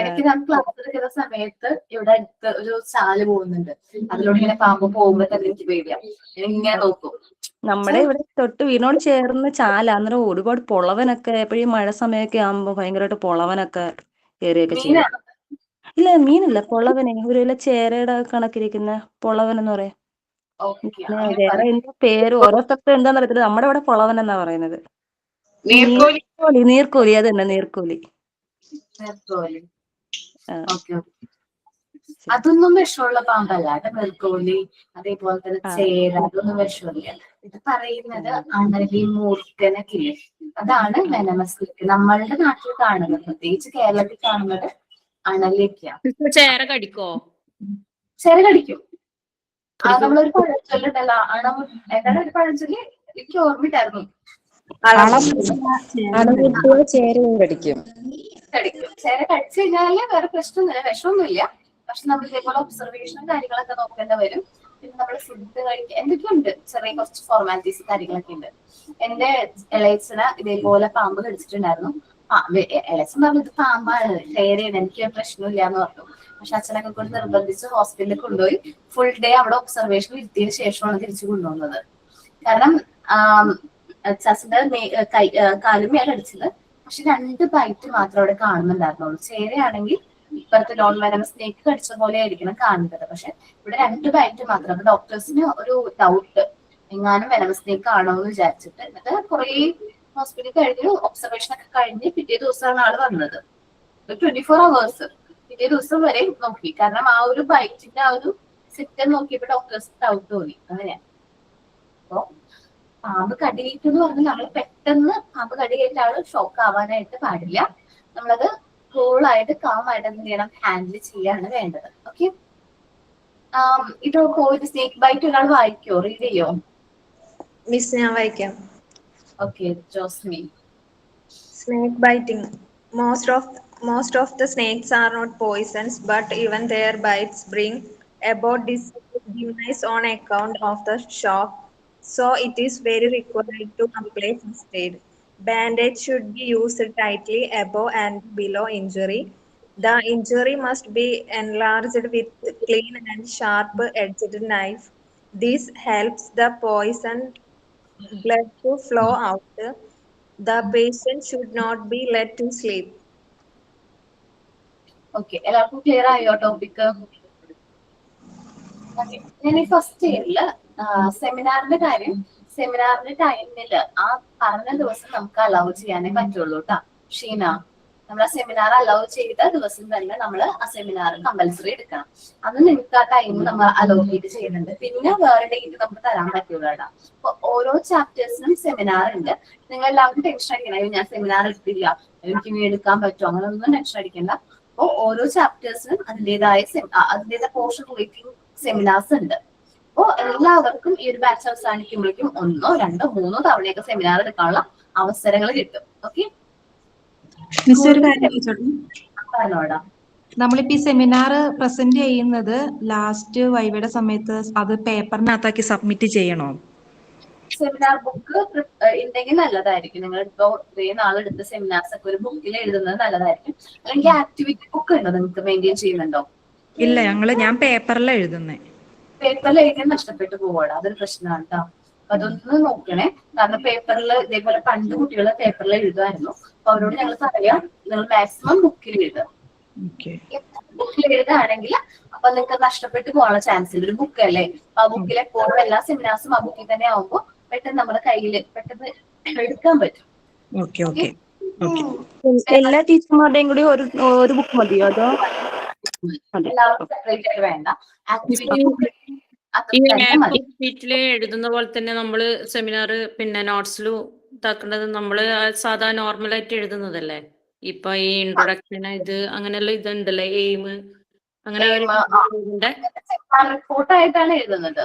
എനിക്ക് ഞാൻ ക്ലാസ് എടുക്കുന്ന സമയത്ത് ഇവിടെ അടുത്ത് ഒരു ചാല് പോകുന്നുണ്ട്, അതിലൂടെ ഇങ്ങനെ പാമ്പ് പോകുമ്പോ തന്നെ എനിക്ക് പേടിയാണ്. ഇങ്ങനെ നോക്കും. നമ്മുടെ ഇവിടെ തൊട്ട് വീടിനോട് ചേർന്ന് ചാല, അന്നേരം ഒരുപാട് പൊളവനൊക്കെ എപ്പോഴും മഴ സമയമൊക്കെ ആകുമ്പോ ഭയങ്കരമായിട്ട് പൊളവനൊക്കെ കയറിയൊക്കെ ചെയ്യും. മീനാണ്. ഇല്ല, മീനല്ല, പൊളവനെ, ഒരു ചേരയുടെ കണക്കിരിക്കുന്ന പൊളവൻ എന്ന് പറയാം. ഓക്കെ, പിന്നെ അങ്ങനെ വേറെ പറയും. എന്തോ പേര് ഓരോ സ്ഥലത്ത് എന്താന്ന് അറിയത്തില്ല. നമ്മുടെ ഇവിടെ പൊളവൻ എന്നാ പറയുന്നത്. നീർക്കോലി. നീർക്കോലി, അത് തന്നെ, നീർക്കോലി. നെത്തോലി. ആ, ഓക്കെ ഓക്കെ. ശരി. അതൊന്നും വിഷമുള്ള പാമ്പല്ല കേട്ടോ. നെൽക്കോലി അതേപോലെ തന്നെ ആ, ചേര, അതൊന്നും വിഷമില്ല. ഇത് പറയുന്നത് അണലി, മൂർഖനൊക്കെ ഇല്ലേ, അതാണ് ആ. Venomous snake. നമ്മളുടെ നാട്ടിൽ കാണുന്നത്, പ്രത്യേകിച്ച് കേരളത്തിൽ കാണുന്നത് അണലിയൊക്കെയാണ്. മിസ് ചേര കടിക്കോ? ചേര കടിക്കും. കടിക്കോ? നമ്മളൊരു പഴഞ്ചൊല്ലുണ്ടല്ലോ, എന്താണ് ഒരു പഴഞ്ചൊല്ലി, എനിക്ക് ഓർമ്മയിട്ടായിരുന്നു. അണമുട്ടിയ ചേരയും കടിക്കും. കടിക്കും. ചേര കടിച്ചു കഴിഞ്ഞാല് വേറെ പ്രശ്നമൊന്നുമില്ല, വിഷമൊന്നുമില്ല. പക്ഷെ നമ്മൾ ഇതേപോലെ ഒബ്സർവേഷനും കാര്യങ്ങളൊക്കെ നോക്കേണ്ടി വരും. പിന്നെ നമ്മൾ ഫുഡ് കഴിക്കുക, എന്തൊക്കെയുണ്ട്, ചെറിയ കുറച്ച് ഫോർമാലിറ്റീസ് കാര്യങ്ങളൊക്കെ ഉണ്ട്. എന്റെ ഇളയച്ചനെ ഇതേപോലെ പാമ്പ് കടിച്ചിട്ടുണ്ടായിരുന്നു. ഇളയച്ചൻ പറഞ്ഞു ഇത് പാമ്പാണ്, ചേരയാണ്, എനിക്ക് പ്രശ്നമില്ല എന്ന് പറഞ്ഞു. പക്ഷെ അച്ഛനൊക്കെ കൊണ്ട് നിർബന്ധിച്ച് ഹോസ്പിറ്റലിൽ കൊണ്ടുപോയി ഫുൾ ഡേ അവിടെ ഒബ്സർവേഷൻ ഇരുത്തിയതിനു ശേഷമാണ് തിരിച്ചു കൊണ്ടുവന്നത്. കാരണം അച്ഛൻ്റെ കാലുമേ കടിച്ചത്. പക്ഷെ 2 ബൈറ്റ് മാത്രം അവിടെ കാണുന്നുണ്ടായിരുന്നുള്ളൂ. ചേരയാണെങ്കിൽ ഇപ്പുറത്തെ നോൺ വെനമസ് സ്നേക്ക് കടിച്ച പോലെ ആയിരിക്കണം കാണുന്നത്. പക്ഷെ ഇവിടെ 2 ബൈറ്റ് മാത്രം. അപ്പൊ ഡോക്ടേഴ്സിന് ഒരു ഡൗട്ട്, എങ്ങാനും വെനമസ് സ്നേക്ക് ആണോ എന്ന് വിചാരിച്ചിട്ട്. എന്നിട്ട് കുറെ ഹോസ്പിറ്റലിൽ കഴിഞ്ഞ് ഒബ്സർവേഷൻ ഒക്കെ കഴിഞ്ഞ് പിറ്റേ ദിവസമാണ് ആള് വന്നത്. 24 hours പിറ്റേ ദിവസം വരെ നോക്കി. കാരണം ആ ഒരു ബൈറ്റിന്റെ ആ ഒരു സിസ്റ്റം നോക്കിയപ്പോ ഡോക്ടേഴ്സ് ഡൗട്ട് തോന്നി. അങ്ങനെയാണ്. അപ്പൊ പാമ്പ് കടിയേറ്റു എന്ന് പറഞ്ഞാൽ നമ്മൾ പെട്ടെന്ന് പാമ്പ് കടിയേറ്റ ആള് ഷോക്ക് ആവാനായിട്ട് പാടില്ല. നമ്മളത് കൂളായിട്ട് കാമായിട്ട് എന്ത് ചെയ്യണം, ഹാൻഡിൽ ചെയ്യാണ് വേണ്ടത്. ഓക്കെ. ഇതൊക്കെ ഒരു സ്നേക്ക് ബൈറ്റ് ഒരാൾ വായിക്കോ, റീഡ് ചെയ്യോ? മിസ്, ഞാൻ വായിക്കാം. Okay, Josmi. Snake biting. Most of the snakes are not poisons, but even their bites bring about demise on account of the shock. So it is very required to apply first aid. Bandage should be used tightly above and below injury. The injury must be enlarged with clean and sharp-edged knife. This helps the poison blood to flow out. The patient should not be let to sleep. Okay, എല്ലാവർക്കും clear ആയോ topic? ഞാൻ ഈ first ഇയറില് സെമിനാറിന്റെ കാര്യം, സെമിനാറിന്റെ ടൈമില് ആ പറഞ്ഞ ദിവസം നമുക്ക് അലൗ ചെയ്യാനേ പറ്റുള്ളൂ കേട്ടോ. ഷീന, നമ്മൾ ആ സെമിനാർ അലൗ ചെയ്ത ദിവസം തന്നെ നമ്മൾ ആ സെമിനാർ കമ്പൽസറി എടുക്കണം. അത് നിങ്ങൾക്ക് ആ ടൈം നമ്മൾ അലോക്കേറ്റ് ചെയ്യുന്നുണ്ട്. പിന്നെ വേറെ ഡേറ്റ് നമുക്ക് തരാൻ പറ്റൂല കേട്ടോ. അപ്പൊ ഓരോ ചാപ്റ്റേഴ്സിനും സെമിനാർ ഉണ്ട്. നിങ്ങൾ എല്ലാവർക്കും ടെൻഷൻ അടിക്കണം, ഞാൻ സെമിനാർ എടുത്തില്ല, എനിക്ക് ഇനി എടുക്കാൻ പറ്റുമോ, അങ്ങനെ ഒന്നും ടെൻഷൻ അടിക്കണ്ട. അപ്പൊ ഓരോ ചാപ്റ്റേഴ്സിനും അതിൻ്റെതായ പോർഷൻ റിലേറ്റിംഗ് സെമിനാർസ് ഉണ്ട്. അപ്പോ എല്ലാവർക്കും ഈ ഒരു ബാച്ച് അവസാനിക്കുമ്പോഴേക്കും 1, 2, 3 തവണയൊക്കെ സെമിനാർ എടുക്കാനുള്ള അവസരങ്ങൾ കിട്ടും. ഓക്കെ. പറഞ്ഞോടാ. നമ്മളിപ്പോ ഈ സെമിനാർ പ്രസന്റ് ചെയ്യുന്നത് ലാസ്റ്റ് വൈവയുടെ സമയത്ത് അത് പേപ്പറിനകത്താക്കി സബ്മിറ്റ് ചെയ്യണോ? സെമിനാർ ബുക്ക് ഉണ്ടെങ്കിൽ നല്ലതായിരിക്കും. നിങ്ങൾ ഇപ്പോ ഇത്രയും നാളെടുത്ത സെമിനാർസ് ഒക്കെ ഒരു ബുക്കിൽ എഴുതുന്നത് നല്ലതായിരിക്കും. അല്ലെങ്കിൽ ആക്ടിവിറ്റി ബുക്ക് ഉണ്ടോ നിങ്ങൾക്ക് മെയിൻറ്റെയിൻ ചെയ്യുന്നുണ്ടോ? ഇല്ല, ഞാൻ പേപ്പറിലാണ് എഴുതുന്നേ. പേപ്പറിൽ എഴുതി നഷ്ടപ്പെട്ടു പോവാണ്, അതൊരു പ്രശ്നമാണ് കേട്ടോ. അപ്പൊ അതൊന്ന് നോക്കണേ. കാരണം പേപ്പറിൽ ഇതേപോലെ പണ്ട് കുട്ടികൾ പേപ്പറിൽ എഴുതുമായിരുന്നു. അപ്പൊ അവരോട് ഞങ്ങൾ പറയാം, നിങ്ങൾ മാക്സിമം ബുക്കിൽ എഴുതുക. ബുക്കിൽ എഴുതുകയാണെങ്കിൽ അപ്പൊ നിങ്ങൾക്ക് നഷ്ടപ്പെട്ടു പോകാനുള്ള ചാൻസ് ഇല്ല. ഒരു ബുക്ക് അല്ലേ, ആ ബുക്കിൽ എപ്പോഴും എല്ലാ സെമിനാർസും ആ ബുക്കിൽ തന്നെ ആവുമ്പോൾ പെട്ടെന്ന് നമ്മുടെ കയ്യിൽ പെട്ടെന്ന് എടുക്കാൻ പറ്റും. എല്ലാ ടീച്ചർമാരുടെയും കൂടി ഒരു ബുക്ക് മതിയോ അതോ എല്ലാവർക്കും സെപ്പറേറ്റ് ആയിട്ട് വേണ്ട. ആക്ടിവിറ്റി ബുക്ക് ഈ ഷീറ്റില് എഴുതുന്ന പോലെ തന്നെ നമ്മള് സെമിനാർ പിന്നെ നോട്ട്സിലും ഇതാക്കേണ്ടത് നമ്മള് സാധാ നോർമലായിട്ട് എഴുതുന്നതല്ലേ? ഇപ്പൊ ഈ ഇൻട്രൊഡക്ഷൻ ഇത് അങ്ങനെയുള്ള ഇതുണ്ടല്ലേ, എയിം അങ്ങനെ റിപ്പോർട്ടായിട്ടാണ് എഴുതുന്നത്.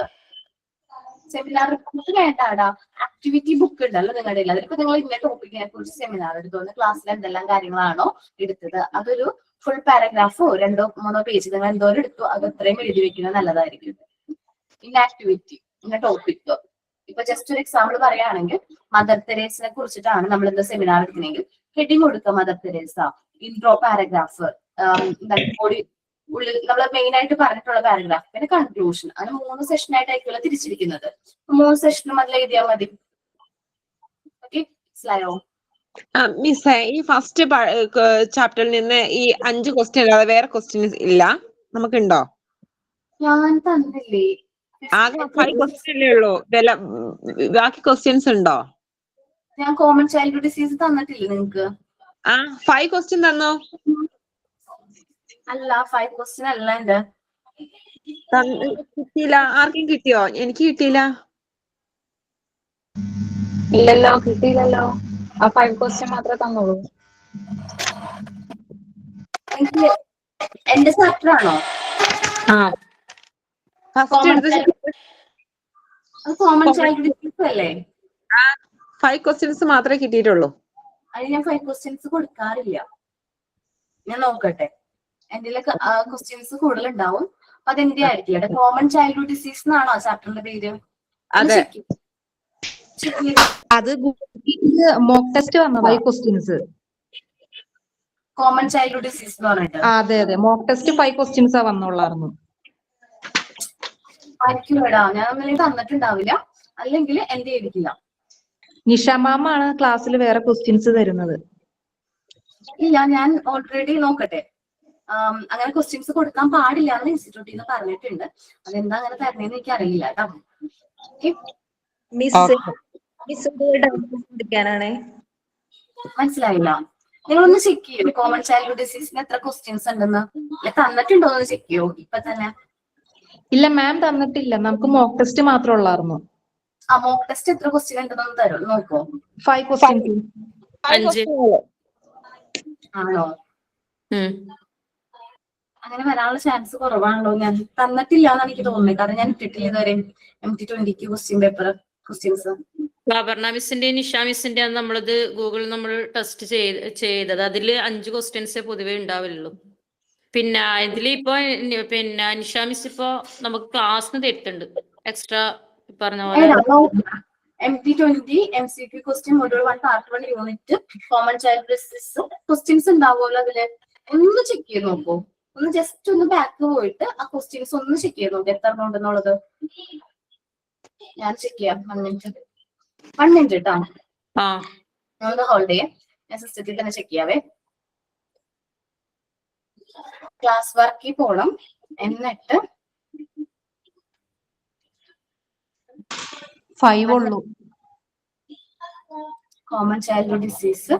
സെമിനാർ റിപ്പോർട്ട് വേണ്ടാടാ, ആക്ടിവിറ്റി ബുക്ക് ഉണ്ടല്ലോ നിങ്ങളുടെ ഇല്ല. അതിപ്പോ നിങ്ങൾ ഇന്ന ടോപ്പിക്കിനെ കുറിച്ച് സെമിനാർ എടുത്തോന്ന് ക്ലാസ്സിൽ എന്തെല്ലാം കാര്യങ്ങളാണോ എടുത്തത് അതൊരു ഫുൾ പാരഗ്രാഫോ 2, 3 പേജ് നിങ്ങൾ എന്തോരം എടുത്തു അത് അത്രയും എഴുതി വെക്കുന്നത് നല്ലതായിരിക്കും. ഇന്ന ആക്ടിവിറ്റി, ഇന്ന ടോപ്പിക്. ഇപ്പൊ ജസ്റ്റ് ഒരു എക്സാമ്പിൾ പറയുകയാണെങ്കിൽ മദർ തെരേസിനെ കുറിച്ചിട്ടാണ് നമ്മൾ എന്താ സെമിനാർ എടുക്കണമെങ്കിൽ ഹെഡിങ് കൊടുക്കുക മദർ തെരേസ, ഇൻട്രോ പാരഗ്രാഫ്, ഉള്ളിൽ നമ്മൾ മെയിൻ ആയിട്ട് പറഞ്ഞിട്ടുള്ള പാരഗ്രാഫ്, പിന്നെ കൺക്ലൂഷൻ. അങ്ങനെ 3 സെഷനായിട്ടായിരിക്കുമല്ലോ തിരിച്ചിരിക്കുന്നത്. 3 സെഷനും അതിൽ എഴുതിയാൽ മതി. ഓക്കെ, മനസ്സിലായോ? മിസ് ഈ ഫസ്റ്റ് ചാപ്റ്ററിൽ നിന്ന് ഈ 5 ക്വസ്റ്റ്യൻ അല്ലാതെ വേറെ ക്വസ്റ്റ്യൻസ് ഇല്ല, നമുക്കുണ്ടോ? ഞാൻ തന്നില്ലേ? ആകെ 5 ക്വസ്റ്റ്യൻ അല്ലേ ഉള്ളൂ, ബാക്കി ക്വസ്റ്റ്യൻസ് ഉണ്ടോ? ഞാൻ കോമൺ ചൈൽഡ് ഡിസീസ് തന്നിട്ടില്ലേ നിങ്ങക്ക്? 5 ക്വസ്റ്റ്യൻ തന്നോ? അല്ല, 5 ക്വസ്റ്റ്യൻ അല്ല എന്റെ. കിട്ടിയില്ല. ആർക്കും കിട്ടിയോ? എനിക്ക് കിട്ടിയില്ല. ഇല്ലല്ലോ, കിട്ടിയില്ലല്ലോ. ആ 5 ക്വസ്റ്റ്യൻ മാത്രമേ തന്നുള്ളൂ. എനിക്ക് എന്റെ ചാപ്റ്റർ ആണോ? കോമൺ ചൈൽഡ് ഡിസീസ് അല്ലേ? 5 ക്വസ്റ്റ്യൻസ് മാത്രമേ കിട്ടിയിട്ടുള്ളൂ. അത് ഞാൻ 5 ക്വസ്റ്റ്യൻസ് കൊടുക്കാറില്ല. ഞാൻ നോക്കട്ടെ, എന്റെ ക്വസ്റ്റ്യൻസ് കൂടുതലുണ്ടാവും. അതെന്റെ ആയിരിക്കില്ല. കോമൺ ചൈൽഡ് ഡിസീസ് എന്നാണോ ചാപ്റ്ററിന്റെ പേര്? അതെ, അത് മോക്ക് ടെസ്റ്റ് വന്ന 5 ക്വസ്റ്റ്യൻസ്. കോമൺ ചൈൽഡ് ഡിസീസ് എന്ന് പറഞ്ഞിട്ട്. അതെ അതെ, മോക്ക് ടെസ്റ്റ് 5 ക്വസ്റ്റ്യൻസ് വന്നോളായിരുന്നു. ആയിരിക്കില്ലടാ, ഞാൻ ഒന്നും തന്നിട്ടുണ്ടാവില്ല, അല്ലെങ്കിൽ എന്റെ ആയിരിക്കില്ല. നിഷ മാം ആണ് ക്ലാസ്സിൽ വേറെ ക്വസ്റ്റ്യൻസ് തരുന്നത്. ഇല്ല, ഞാൻ ഓൾറെഡി നോക്കട്ടെ. അങ്ങനെ ക്വസ്റ്റ്യൻസ് കൊടുക്കാൻ പാടില്ല എന്ന് ഇൻസ്റ്റിറ്റ്യൂട്ടിൽ നിന്ന് പറഞ്ഞിട്ടുണ്ട്. അതെന്താ അങ്ങനെ തരണേന്ന് എനിക്ക് അറിയില്ല കേട്ടോ. മനസ്സിലായില്ല? നിങ്ങളൊന്ന് ചെക്ക് ചെയ്യോ കോമൺ ചൈൽഡ് ഡിസീസിന് എത്ര ക്വസ്റ്റ്യൻസ് ഉണ്ടെന്ന്? തന്നിട്ടുണ്ടോ എന്ന് ചെക്ക് ചെയ്യോ ഇപ്പൊ തന്നെ? ഇല്ല മാം തന്നിട്ടില്ല, നമുക്ക് മോക്ക് ടെസ്റ്റ് മാത്രം ഉള്ളായിരുന്നു. മോക്ക് ടെസ്റ്റ് എത്ര ക്വസ്റ്റ്യൻ ഉണ്ടെന്ന് തരും, നോക്കോ? 5 ക്വസ്റ്റ്യൻസ്. 5. ആണോ? അങ്ങനെ വരാനുള്ള ചാൻസ് കുറവാണല്ലോ. ഞാൻ തന്നിട്ടില്ല എന്നാണ് എനിക്ക് തോന്നുന്നത്, കാരണം ഞാൻ ഇട്ടിട്ടില്ല ഇതുവരെ MT20 question paper questions. Aparna മിസ്സിന്റെ നിഷ മിസ്സിന്റെ നമ്മളത് ഗൂഗിളിൽ നമ്മൾ ടെസ്റ്റ് ചെയ്തത്. അതിൽ 5 ക്വസ്റ്റ്യൻസേ പൊതുവെ ഉണ്ടാവുള്ളൂ. പിന്നെ ഇതിലിപ്പോ പിന്നെ നിഷ മിസ് ഇപ്പോ നമുക്ക് ക്ലാസ്സിന് തരുന്നുണ്ട് എക്സ്ട്രാ പറഞ്ഞ പോലെ. MT20 MCQ question module 1 part 1 unit common child disease questions ഉണ്ടാവുമല്ലോ അതില്. ഒന്ന് ചെക്ക് ചെയ്ത് നോക്കൂ. ഒന്ന് ജസ്റ്റ് ഒന്ന് ബാക്ക് പോയിട്ട് ആ ക്വസ്റ്റ്യൻസ് ഒന്ന് ചെക്ക് ചെയ്ത് നോക്കൂ എത്ര ഉണ്ടെന്നുള്ളത്. ഞാൻ ചെക്ക് ചെയ്യാം. 1 മിനിറ്റ് കേട്ടോ. ഒന്ന് ഹോൾഡ് ചെയ്യാം, ഞാൻ സിസ്റ്റത്തിൽ തന്നെ ചെക്ക് ചെയ്യാവേ. ക്ലാസ് വർക്കിൽ പോണം, എന്നിട്ട് 5 ഉള്ളൂ. കോമൺ ചൈൽഡ് ഡിസീസ്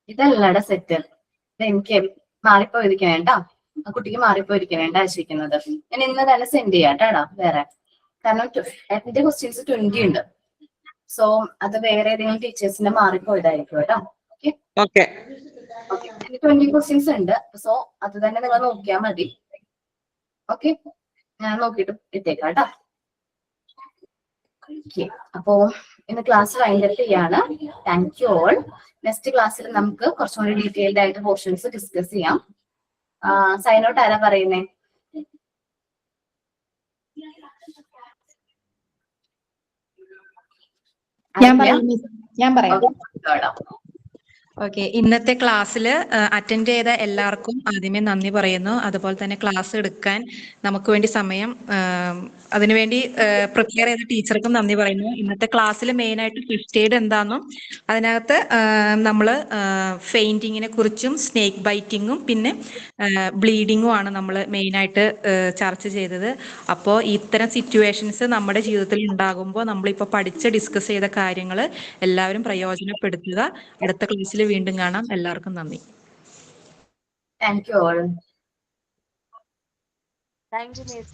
ഇതല്ലട സെറ്റ്. എനിക്ക് മാറിപ്പോയിരിക്കണ കേട്ടോ, ആ കുട്ടിക്ക് മാറിപ്പോയിരിക്കണേണ്ട അയച്ചിരിക്കുന്നത്. ഞാൻ ഇന്ന് തന്നെ സെൻഡ് ചെയ്യാം കേട്ടാടാ വേറെ, കാരണം എന്റെ ക്വസ്റ്റ്യൻസ് 20 ഉണ്ട്. സോ അത് വേറെ ഏതെങ്കിലും ടീച്ചേഴ്സിന്റെ മാറിപ്പോയതായിരിക്കും കേട്ടോ. ഓക്കെ, 20 ക്വസ്റ്റ്യൻസ് ഉണ്ട്. സോ അത് തന്നെ നിങ്ങൾ നോക്കിയാൽ മതി. ഓക്കെ, ഞാൻ നോക്കിയിട്ട് ഇട്ടേക്കാം കേട്ടോ. അപ്പോ ഇന്ന് ക്ലാസ് വൈൻഡപ്പ് ചെയ്യാണ്. Thank you all. നെക്സ്റ്റ് ക്ലാസ്സിൽ നമുക്ക് കുറച്ചുകൂടി ഡീറ്റെയിൽഡ് ആയിട്ട് പോർഷൻസ് ഡിസ്കസ് ചെയ്യാം. സൈൻ ഔട്ട് ആരാ പറയുന്നേ? ഞാൻ പറയാം. ഓക്കെ, ഇന്നത്തെ ക്ലാസ്സിൽ അറ്റൻഡ് ചെയ്ത എല്ലാവർക്കും ആദ്യമേ നന്ദി പറയുന്നു. അതുപോലെ തന്നെ ക്ലാസ് എടുക്കാൻ നമുക്ക് വേണ്ടി സമയം അതിനുവേണ്ടി പ്രിപ്പയർ ചെയ്ത ടീച്ചർക്കും നന്ദി പറയുന്നു. ഇന്നത്തെ ക്ലാസ്സിൽ മെയിനായിട്ട് ഫസ്റ്റ് എയ്ഡ് എന്താണെന്നും അതിനകത്ത് നമ്മൾ ഫെയിൻറ്റിങ്ങിനെ കുറിച്ചും സ്നേക്ക് ബൈറ്റിങ്ങും പിന്നെ ബ്ലീഡിങ്ങും ആണ് നമ്മൾ മെയിനായിട്ട് ചർച്ച ചെയ്തത്. അപ്പോൾ ഇത്തരം സിറ്റുവേഷൻസ് നമ്മുടെ ജീവിതത്തിൽ ഉണ്ടാകുമ്പോൾ നമ്മളിപ്പോൾ ഡിസ്കസ് ചെയ്ത കാര്യങ്ങൾ എല്ലാവരും പ്രയോജനപ്പെടുത്തുക. അടുത്ത ക്ലാസ്സിൽ വീണ്ടും കാണാം. എല്ലാവർക്കും നന്ദി. Thank you all. Thank you miss.